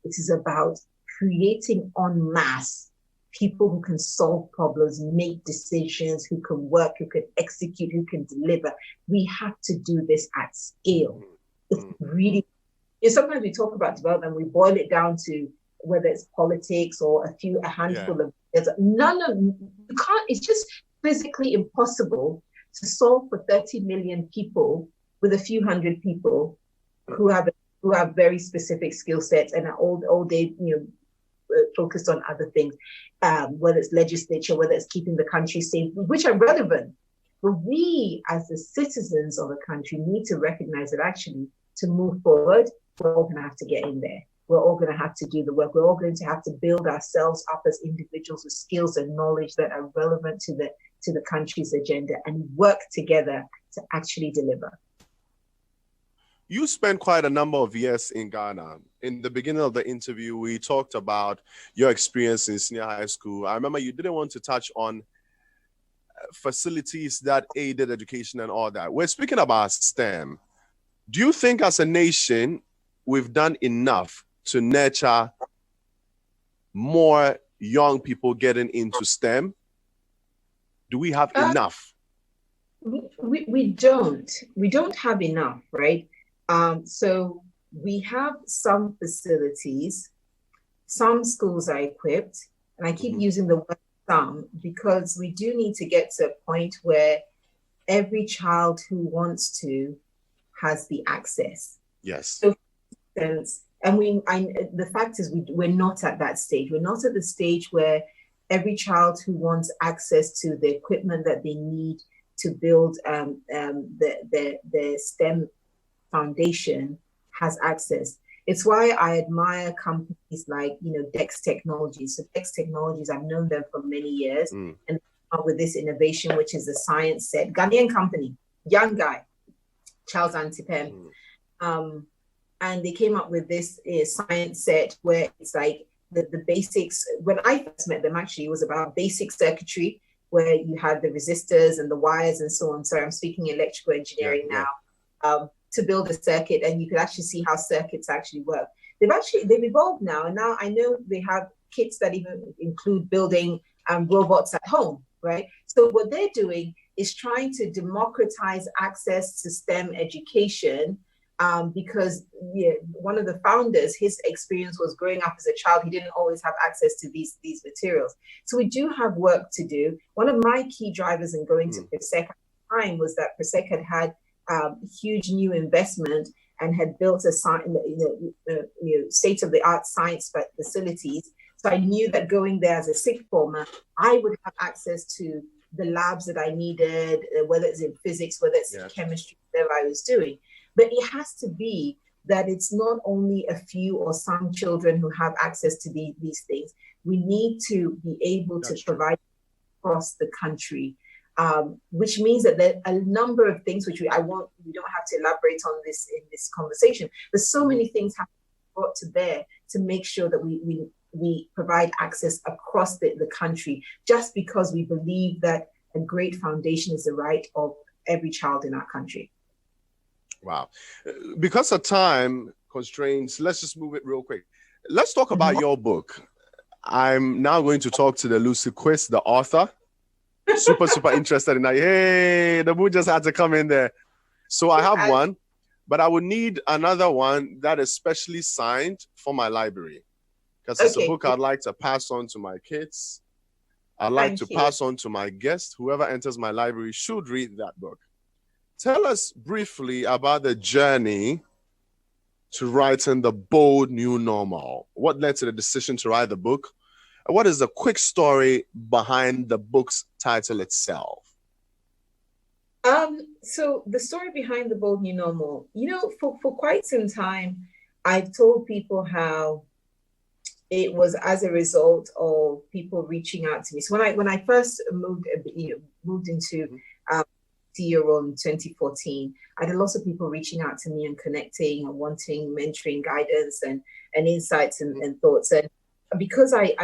It is about creating en masse people who can solve problems, make decisions, who can work, who can execute, who can deliver. We have to do this at scale. It's really, sometimes we talk about development, we boil it down to whether it's politics or a handful of, you can't, it's just physically impossible to solve for 30 million people with a few hundred people who have very specific skill sets and are all day, focused on other things, whether it's legislature, whether it's keeping the country safe, which are relevant. But we, as the citizens of the country, need to recognize that actually to move forward, we're all going to have to get in there. We're all going to have to do the work. We're all going to have to build ourselves up as individuals with skills and knowledge that are relevant to the country's agenda and work together to actually deliver. You spent quite a number of years in Ghana. In the beginning of the interview, we talked about your experience in senior high school. I remember you didn't want to touch on facilities that aided education and all that. We're speaking about STEM. Do you think as a nation, we've done enough to nurture more young people getting into STEM? Do we have enough? We don't have enough, right? So we have some facilities, some schools are equipped, and I keep using the word some because we do need to get to a point where every child who wants to has the access. Yes. So, the fact is we're not at that stage. We're not at the stage where every child who wants access to the equipment that they need to build the STEM foundation has access. It's why I admire companies like, Dex Technologies. So Dex Technologies, I've known them for many years, and come up with this innovation, which is a science set, Ghanaian company, young guy, Charles Antipem. And they came up with this science set where it's like the basics. When I first met them, actually, it was about basic circuitry, where you had the resistors and the wires and so on. So I'm speaking electrical engineering now. to build a circuit, and you could actually see how circuits actually work. They've evolved now, and now I know they have kits that even include building robots at home, right? So what they're doing is trying to democratize access to STEM education, because one of the founders, his experience was growing up as a child. He didn't always have access to these materials. So we do have work to do. One of my key drivers in going to PRESEC at the time was that PRESEC had huge new investment and had built a state-of-the-art science facilities. So I knew that going there as a sixth former, I would have access to the labs that I needed, whether it's in physics, whether it's in chemistry, whatever I was doing. But it has to be that it's not only a few or some children who have access to these things. We need to be able to provide across the country, which means that there are a number of things which we don't have to elaborate on this in this conversation. There's so many things have to be brought to bear to make sure that we provide access across the country, just because we believe that a great foundation is the right of every child in our country. Wow. Because of time constraints, let's just move it real quick. Let's talk about your book. I'm now going to talk to the Lucy Quist, the author. Super interested in that. Hey, the book just had to come in there. So I have one, but I would need another one that is specially signed for my library, because it's a book I'd like to pass on to my kids. I'd like to pass on to my guests. Whoever enters my library should read that book. Tell us briefly about the journey to writing The Bold New Normal. What led to the decision to write the book? And what is the quick story behind the book's title itself? So the story behind The Bold New Normal, for quite some time, I've told people how it was as a result of people reaching out to me. So when I first moved into CEO role in 2014, I had lots of people reaching out to me and connecting and wanting mentoring, guidance, and insights and thoughts. And because I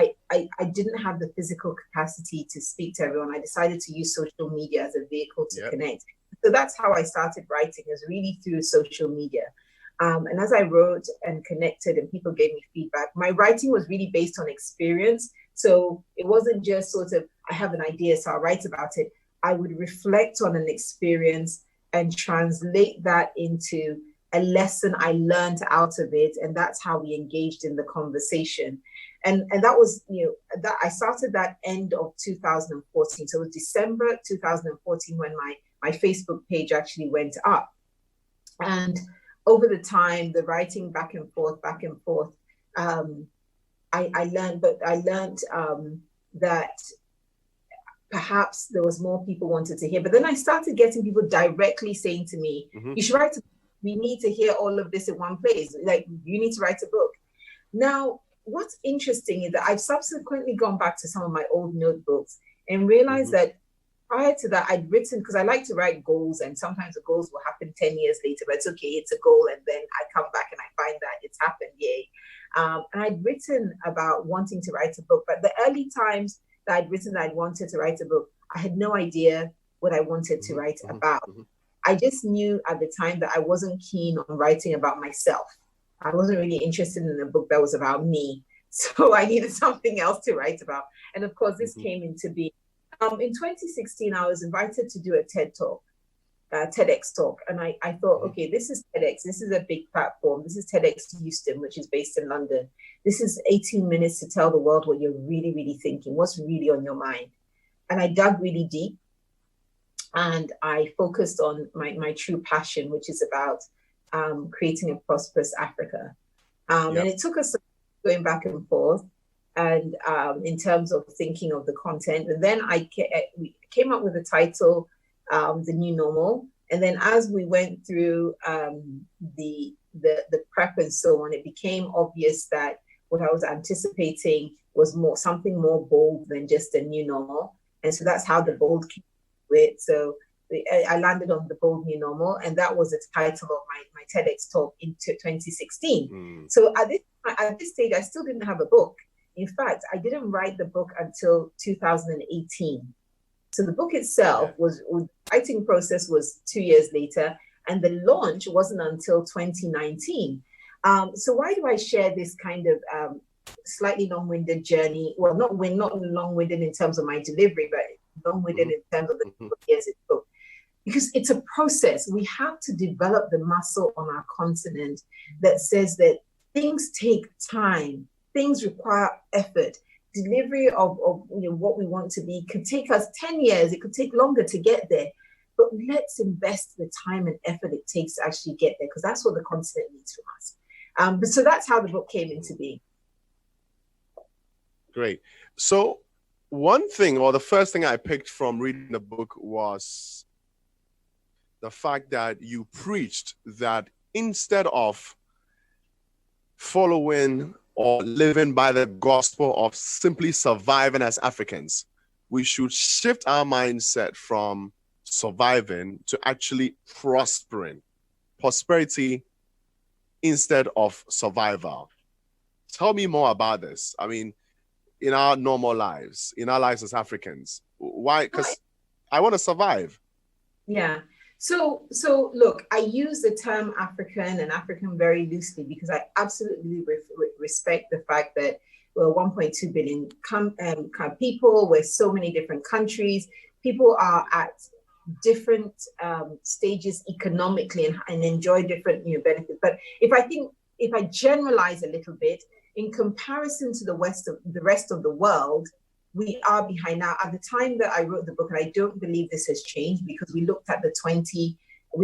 didn't have the physical capacity to speak to everyone, I decided to use social media as a vehicle to connect. So that's how I started writing, is really through social media. And as I wrote and connected and people gave me feedback, my writing was really based on experience. So it wasn't just sort of, I have an idea, so I'll write about it. I would reflect on an experience and translate that into a lesson I learned out of it. And that's how we engaged in the conversation. And that was, that I started that end of 2014. So it was December 2014 when my Facebook page actually went up. And over the time, the writing back and forth, I learned that perhaps there was more people wanted to hear. But then I started getting people directly saying to me, you should write a book. We need to hear all of this in one place. Like, you need to write a book. Now, what's interesting is that I've subsequently gone back to some of my old notebooks and realized that prior to that, I'd written, because I like to write goals, and sometimes the goals will happen 10 years later, but it's okay, it's a goal. And then I come back and I find that it's happened, yay. And I'd written about wanting to write a book, but the early times that I'd written that I wanted to write a book, I had no idea what I wanted to write about. I just knew at the time that I wasn't keen on writing about myself. I wasn't really interested in a book that was about me. So I needed something else to write about. And of course, this came into being. In 2016, I was invited to do a TED talk, TEDx talk. And I thought, okay, this is TEDx. This is a big platform. This is TEDx Houston, which is based in London. This is 18 minutes to tell the world what you're really, really thinking, what's really on your mind. And I dug really deep. And I focused on my true passion, which is about creating a prosperous Africa. And it took us going back and forth, and in terms of thinking of the content. And then we came up with the title, The New Normal. And then as we went through the prep and so on, it became obvious that what I was anticipating was something more bold than just a new normal. And so that's how the bold came to it. So I landed on The Bold New Normal, and that was the title of my TEDx talk in 2016. So at this stage, I still didn't have a book. In fact, I didn't write the book until 2018. So the book itself the writing process was 2 years later. and the launch wasn't until 2019. So why do I share this kind of slightly long-winded journey? Well, not long-winded in terms of my delivery, but long-winded in terms of the years it took. Because it's a process. We have to develop the muscle on our continent that says that things take time, things require effort. Delivery of what we want to be could take us 10 years, it could take longer to get there. But let's invest the time and effort it takes to actually get there, because that's what the continent needs from us. So that's how the book came into being. Great. So one thing, or the first thing I picked from reading the book was the fact that you preached that instead of following or living by the gospel of simply surviving as Africans, we should shift our mindset from surviving to actually prospering. Prosperity instead of survival. Tell me more about this. I mean, in our normal lives, in our lives as Africans, why? Because I want to survive. Yeah. So look, I use the term African and African very loosely because I absolutely respect the fact that we're 1.2 billion people, we're so many different countries. People are at different stages economically and enjoy different benefits. But if I generalize a little bit, in comparison to the rest of the world, we are behind now. At the time that I wrote the book, and I don't believe this has changed, because we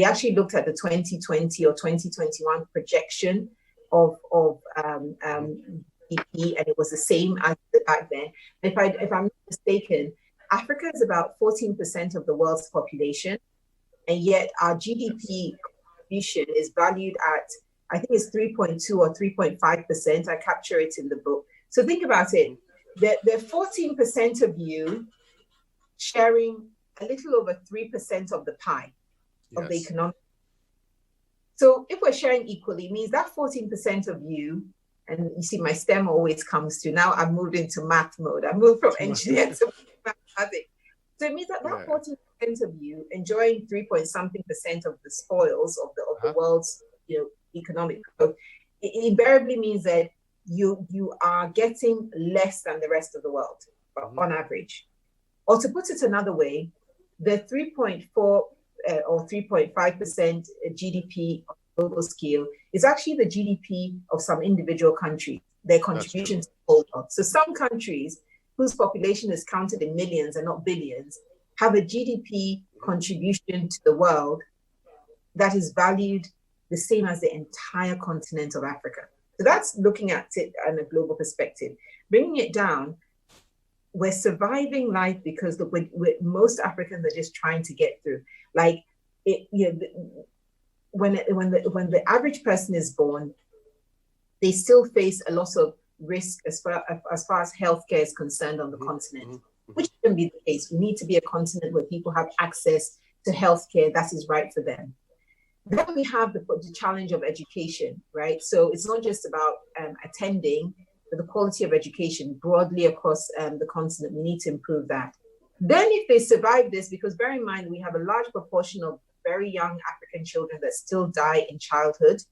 actually looked at the 2020 or 2021 projection of GDP, and it was the same as back then. If I'm not mistaken, Africa is about 14% of the world's population, and yet our GDP contribution is valued at, I think it's 3.2 or 3.5%. I capture it in the book. So think about it. There are 14% of you sharing a little over 3% of the pie of the economic. So if we're sharing equally, it means that 14% of you, and you see my STEM always comes to, now I've moved into math mode. I moved from engineer to mathematics. So it means that 14% of you enjoying 3-point-something% of the spoils of the world's economic growth, it invariably means that you are getting less than the rest of the world on average. Or to put it another way, the 3.4 or 3.5% GDP on a global scale is actually the GDP of some individual countries, their contribution to the whole world. So some countries whose population is counted in millions and not billions have a GDP contribution to the world that is valued the same as the entire continent of Africa. So that's looking at it on a global perspective. Bringing it down, we're surviving life because most Africans are just trying to get through. Like, when the average person is born, they still face a lot of risk as far as healthcare is concerned on the continent, which shouldn't be the case. We need to be a continent where people have access to healthcare that is right for them. Then we have the challenge of education, right? So it's not just about attending, but the quality of education broadly across the continent. We need to improve that. Then if they survive this, because bear in mind, we have a large proportion of very young African children that still die in childhood.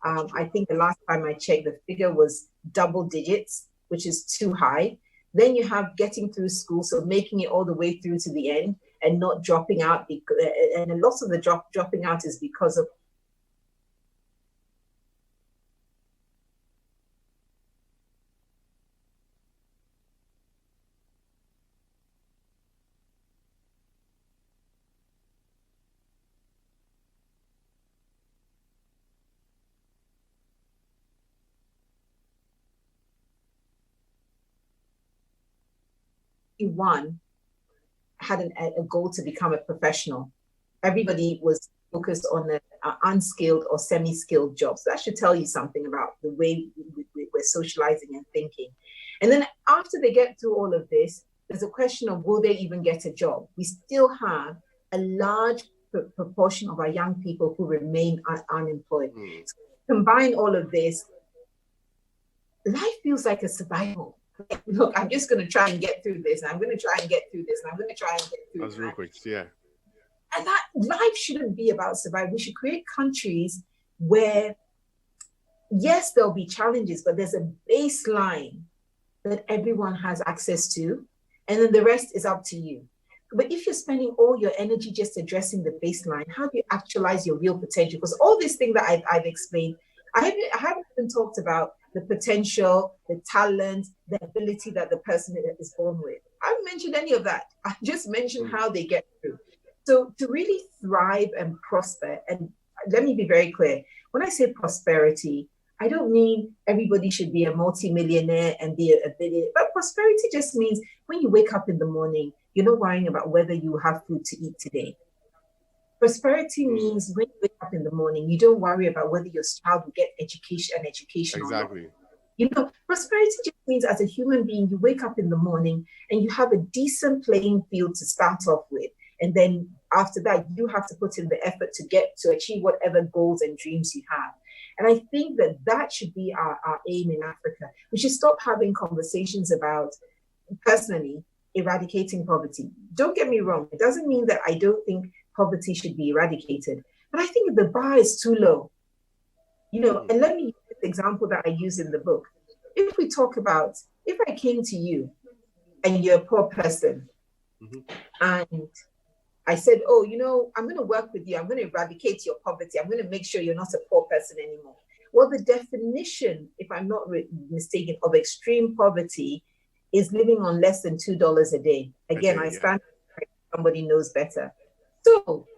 I think the last time I checked, the figure was double digits, which is too high. Then you have getting through school, so making it all the way through to the end and not dropping out. And a lot of the dropping out is because of one had a goal to become a professional. Everybody was focused on the unskilled or semi-skilled jobs. That should tell you something about the way we're socializing and thinking. And then after they get through all of this, there's a question of, will they even get a job? We still have a large proportion of our young people who remain unemployed. So combine all of this, life feels like a survival. Look, I'm just going to try and get through this. And I'm going to try and get through this. And I'm going to try and get through this. That's real quick, yeah. And that life shouldn't be about survival. We should create countries where, yes, there'll be challenges, but there's a baseline that everyone has access to, and then the rest is up to you. But if you're spending all your energy just addressing the baseline, how do you actualize your real potential? Because all these things that I've explained, I haven't even talked about the potential, the talent, the ability that the person is born with. I haven't mentioned any of that. I just mentioned how they get through. So to really thrive and prosper, and let me be very clear, when I say prosperity, I don't mean everybody should be a multimillionaire and be a billionaire, but prosperity just means when you wake up in the morning, you're not worrying about whether you have food to eat today. Prosperity means when you wake up in the morning, you don't worry about whether your child will get education exactly. or not. You know, prosperity just means as a human being, you wake up in the morning and you have a decent playing field to start off with. And then after that, you have to put in the effort to achieve whatever goals and dreams you have. And I think that should be our aim in Africa. We should stop having conversations about, personally, eradicating poverty. Don't get me wrong. It doesn't mean that I don't think poverty should be eradicated. But I think the bar is too low. You know, and let me use the example that I use in the book. If we talk about, if I came to you and you're a poor person, and I said, oh, you know, I'm going to work with you. I'm going to eradicate your poverty. I'm going to make sure you're not a poor person anymore. Well, the definition, if I'm not mistaken, of extreme poverty is living on less than $2 a day. Again, I stand, somebody knows better. So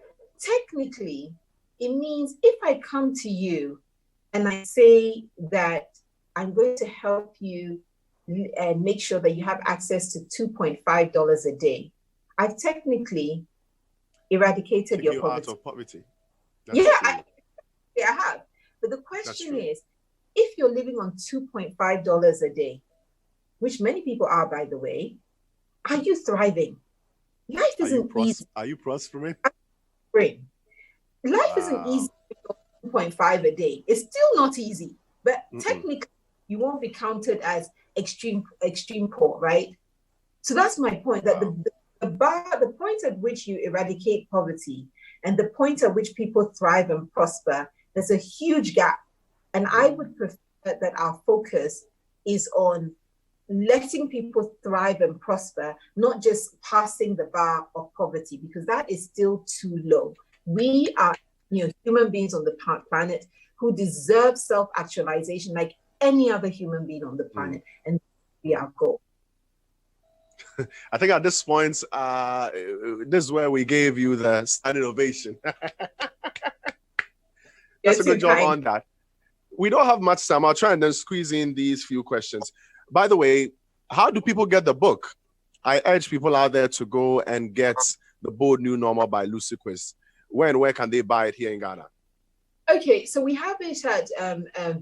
technically, it means if I come to you and I say that I'm going to help you and make sure that you have access to $2.5 a day, I've technically eradicated your poverty. Out of poverty. I have. But the question is, if you're living on $2.5 a day, which many people are, by the way, are you thriving? Life isn't easy. Are you prospering? Life isn't easy with 2.5 a day. It's still not easy, but technically you won't be counted as extreme poor, right? So that's my point, that the point at which you eradicate poverty and the point at which people thrive and prosper, there's a huge gap. And I would prefer that our focus is on letting people thrive and prosper, not just passing the bar of poverty, because that is still too low. We are, human beings on the planet who deserve self-actualization like any other human being on the planet, and we are goal. I think at this point, this is where we gave you the standing ovation. That's a good job on that. We don't have much time. I'll try and then squeeze in these few questions. By the way, how do people get the book? I urge people out there to go and get The Bold New Normal by Lucy Quist. Where can they buy it here in Ghana? Okay, so we have it at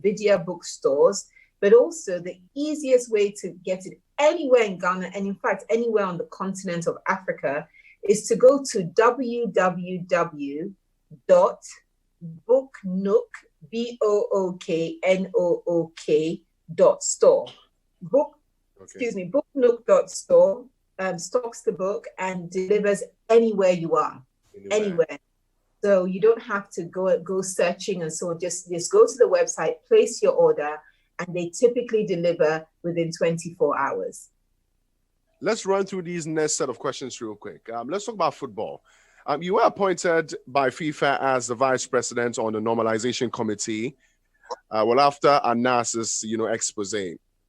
video bookstores, but also the easiest way to get it anywhere in Ghana, and in fact, anywhere on the continent of Africa, is to go to www.booknook, booknook.store. Booknook.store stocks the book and delivers anywhere you are, anywhere. So you don't have to go searching, and so just go to the website, place your order, and they typically deliver within 24 hours. Let's run through these next set of questions real quick. Let's talk about football. You were appointed by FIFA as the vice president on the normalization committee. After Anas's, expose,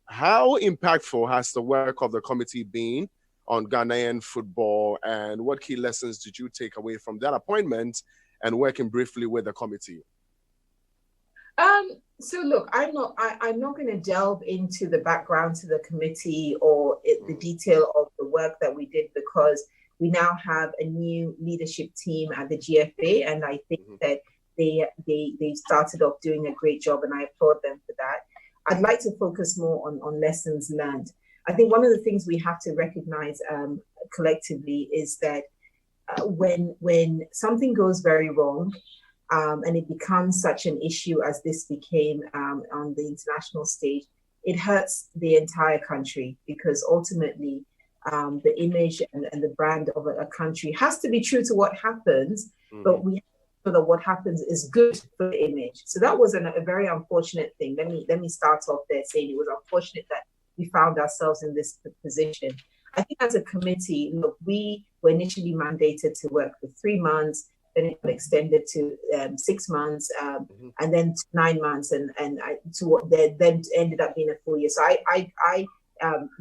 how impactful has the work of the committee been on Ghanaian football, and what key lessons did you take away from that appointment and working briefly with the committee? So look, I'm not going to delve into the background to the committee or the detail of the work that we did, because we now have a new leadership team at the GFA, and I think that they started off doing a great job, and I applaud them for that. I'd like to focus more on lessons learned. I think one of the things we have to recognize collectively is that when something goes very wrong, and it becomes such an issue as this became on the international stage, it hurts the entire country, because ultimately the image and the brand of a country has to be true to what happens, but we have to know that what happens is good for the image. So that was a very unfortunate thing. Let me start off there saying it was unfortunate that we found ourselves in this position. I think as a committee, look, we were initially mandated to work for 3 months, then it got extended to 6 months, and then 9 months, and then ended up being a full year. So I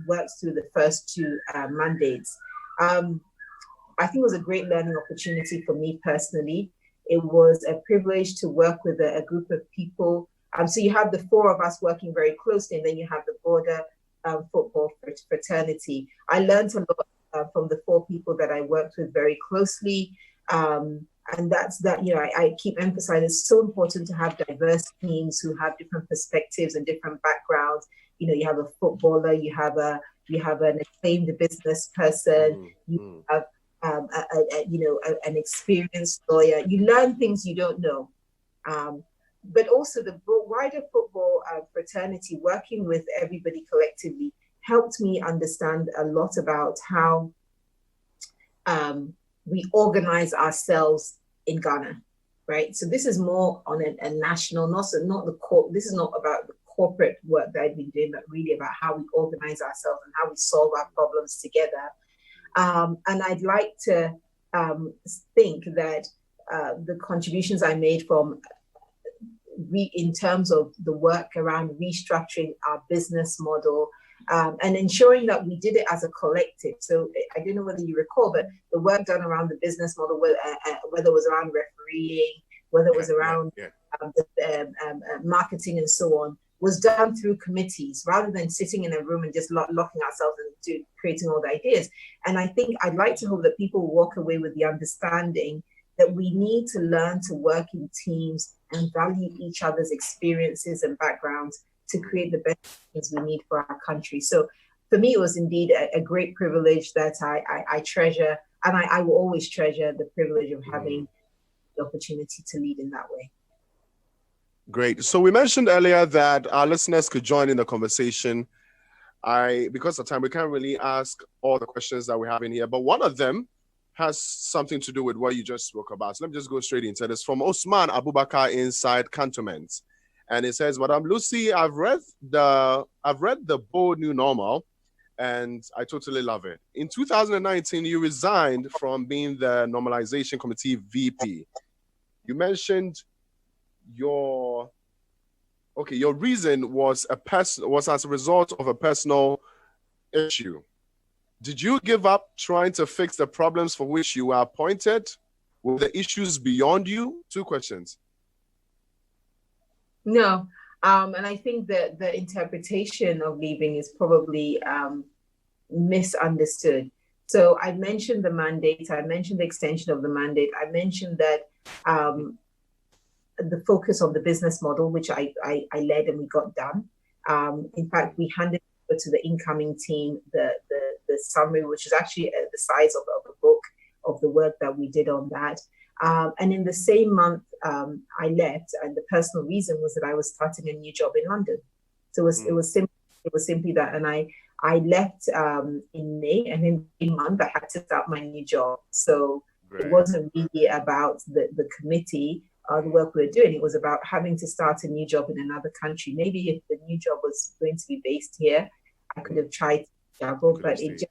worked through the first 2 mandates. I think it was a great learning opportunity for me personally. It was a privilege to work with a group of people. So you have the 4 of us working very closely, and then you have the broader football fraternity. I learned a lot from the 4 people that I worked with very closely. And that's that, I keep emphasizing it's so important to have diverse teams who have different perspectives and different backgrounds. You have a footballer, you have an acclaimed business person, you have an experienced lawyer. You learn things you don't know. But also the wider football fraternity, working with everybody collectively, helped me understand a lot about how we organize ourselves in Ghana, right? So this is more on a national, this is not about the corporate work that I've been doing, but really about how we organize ourselves and how we solve our problems together. And I'd like to think that the contributions I made in terms of the work around restructuring our business model, and ensuring that we did it as a collective. So I don't know whether you recall, but the work done around the business model, whether it was around refereeing, whether it was around marketing and so on, was done through committees rather than sitting in a room and just locking ourselves into creating all the ideas. And I think I'd like to hope that people walk away with the understanding that we need to learn to work in teams and value each other's experiences and backgrounds to create the best things we need for our country. So for me, it was indeed a great privilege that I treasure, and I will always treasure the privilege of having the opportunity to lead in that way. Great. So we mentioned earlier that our listeners could join in the conversation. Because of time, we can't really ask all the questions that we have in here, but one of them has something to do with what you just spoke about. So let me just go straight into this. From Osman Abubakar inside Cantonment. And it says, Madam Lucy, I've read the Bold New Normal, and I totally love it. In 2019, you resigned from being the Normalization Committee VP. You mentioned your reason was as a result of a personal issue. Did you give up trying to fix the problems for which you were appointed? Were the issues beyond you? 2 questions. No, and I think that the interpretation of leaving is probably misunderstood. So I mentioned the mandate, I mentioned the extension of the mandate, I mentioned that the focus on the business model, which I led and we got done. In fact, we handed over to the incoming team the summary, which is actually the size of a book of the work that we did on that. And in the same month, I left, and the personal reason was that I was starting a new job in London. So it was simply that, and I left in May, and in a month I had to start my new job. So It wasn't really about the committee or the work we were doing. It was about having to start a new job in another country. Maybe if the new job was going to be based here, I could have tried to travel, but it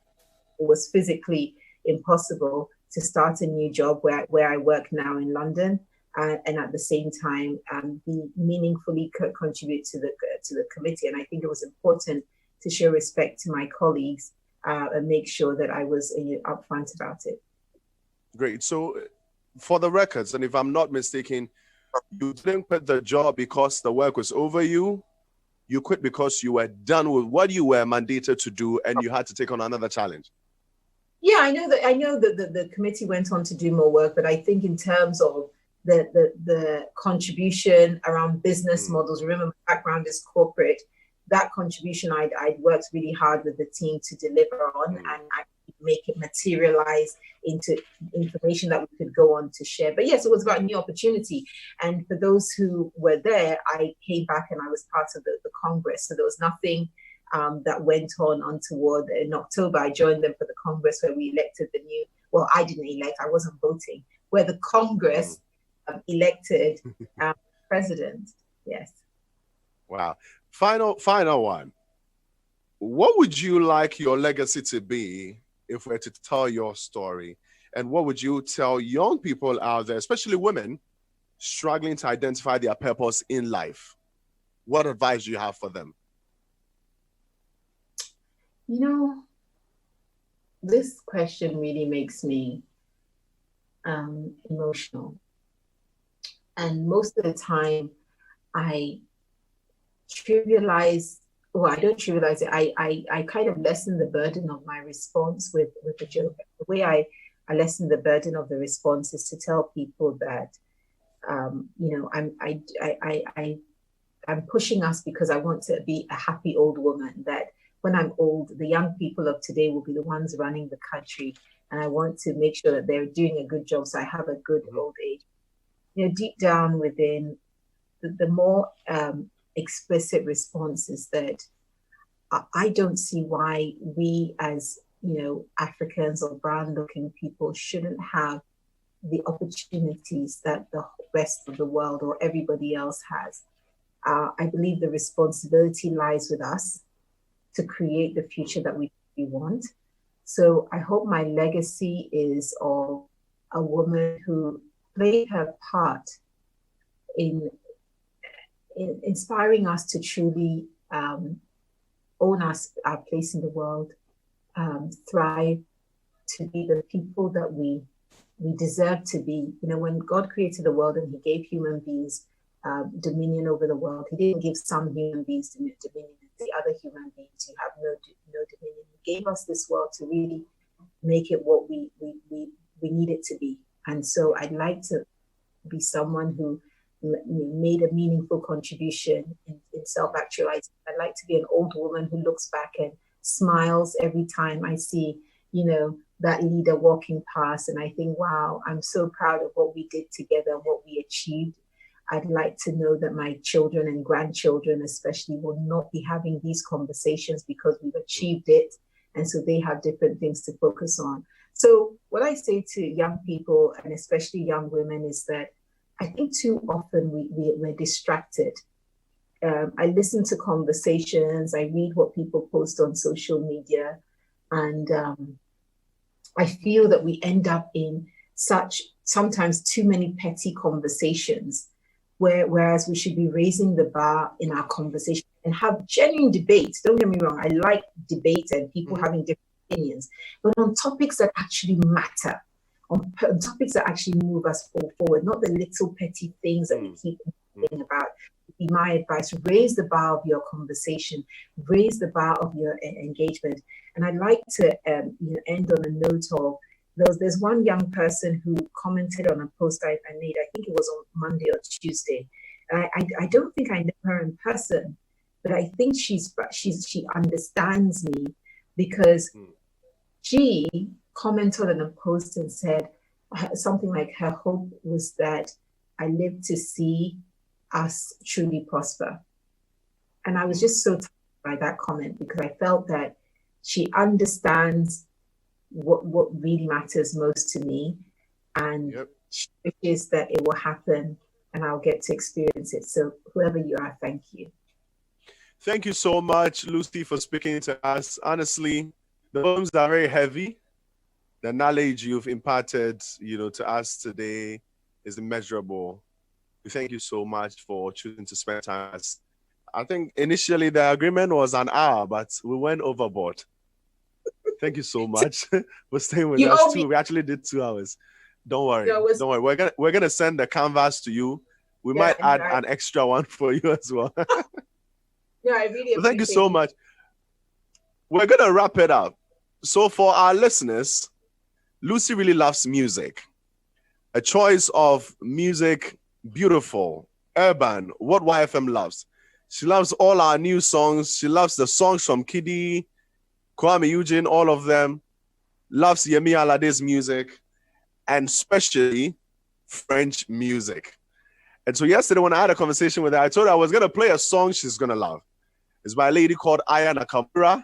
was physically impossible to start a new job where I work now in London, and at the same time be meaningfully contribute to the committee. And I think it was important to show respect to my colleagues and make sure that I was upfront about it. Great. So for the records, and if I'm not mistaken, you didn't quit the job because the work was over you. You quit because you were done with what you were mandated to do and you had to take on another challenge. Yeah, I know that the committee went on to do more work, but I think in terms of the contribution around business models, remember my background is corporate, that contribution I'd worked really hard with the team to deliver on, and I make it materialize into information that we could go on to share. But yes, it was about a new opportunity. And for those who were there, I came back and I was part of the Congress. So there was nothing that went on untoward. In October, I joined them for the Congress where we elected the new, well, I didn't elect, I wasn't voting, where the Congress elected president. Yes. Wow. Final one. What would you like your legacy to be if we're to tell your story? And what would you tell young people out there, especially women, struggling to identify their purpose in life? What advice do you have for them? You know, this question really makes me emotional. And most of the time, I trivialize, well, I don't trivialize it. I kind of lessen the burden of my response with the joke. The way I lessen the burden of the response is to tell people that, I'm pushing us because I want to be a happy old woman, that when I'm old, the young people of today will be the ones running the country. And I want to make sure that they're doing a good job so I have a good old age. You know, deep down within, the more explicit response is that I don't see why we as, Africans or brown-looking people shouldn't have the opportunities that the rest of the world or everybody else has. I believe the responsibility lies with us to create the future that we want. So I hope my legacy is of a woman who played her part in inspiring us to truly own our place in the world, thrive, to be the people that we deserve to be. When God created the world and he gave human beings dominion over the world, he didn't give some human beings dominion. The other human beings who have no dominion. He gave us this world to really make it what we need it to be. And so I'd like to be someone who made a meaningful contribution in self-actualizing. I'd like to be an old woman who looks back and smiles every time I see, that leader walking past. And I think, wow, I'm so proud of what we did together and what we achieved. I'd like to know that my children and grandchildren especially will not be having these conversations because we've achieved it. And so they have different things to focus on. So what I say to young people, and especially young women, is that I think too often we're distracted. I listen to conversations, I read what people post on social media, and I feel that we end up in sometimes too many petty conversations, whereas we should be raising the bar in our conversation and have genuine debates. Don't get me wrong, I like debate and people having different opinions, but on topics that actually matter, on topics that actually move us forward, not the little petty things that we keep thinking about. Be my advice: raise the bar of your conversation, raise the bar of your engagement. And I'd like to end on a note of, there's one young person who commented on a post I made, I think it was on Monday or Tuesday. I don't think I know her in person, but I think she understands me, because she commented on a post and said something like her hope was that I lived to see us truly prosper. And I was just so touched by that comment, because I felt that she understands what really matters most to me, and she wishes that it will happen and I'll get to experience it. So whoever you are, thank you. Thank you so much, Lucy, for speaking to us. Honestly, the poems are very heavy. The knowledge you've imparted, to us today is immeasurable. We thank you so much for choosing to spend time with us. I think initially the agreement was an hour, but we went overboard. Thank you so much for staying with us too. We actually did 2 hours. Don't worry. Don't worry. We're gonna send the canvas to you. We might add an extra one for you as well. Yeah, I really appreciate Thank you so much. We're gonna wrap it up. So for our listeners, Lucy really loves music. A choice of music, beautiful, urban, what YFM loves. She loves all our new songs. She loves the songs from Kiddy, Kwame Eugene, all of them. Loves Yemi Alade's music, and especially French music. And so yesterday when I had a conversation with her, I told her I was going to play a song she's going to love. It's by a lady called Aya Nakamura,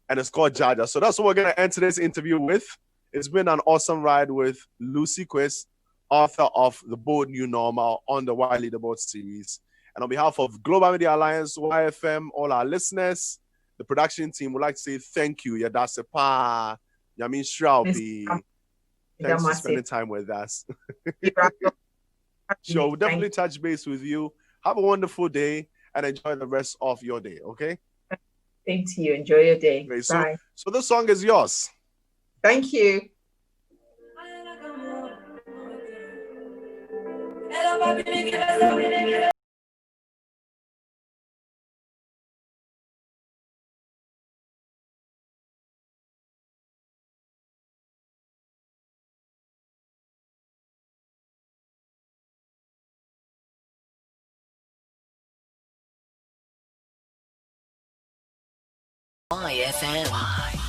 and it's called Jaja. So that's what we're going to end today's interview with. It's been an awesome ride with Lucy Quist, author of The Bold New Normal on the Why Leaderboard series. And on behalf of Global Media Alliance, YFM, all our listeners, the production team would like to say thank you. Yadasepa, Yamin Shraupi. Thanks for spending time with us. Sure, we'll definitely touch base with you. Have a wonderful day and enjoy the rest of your day, okay? Same to you. Enjoy your day. Okay, Bye. So the song is yours. Thank you. YFM.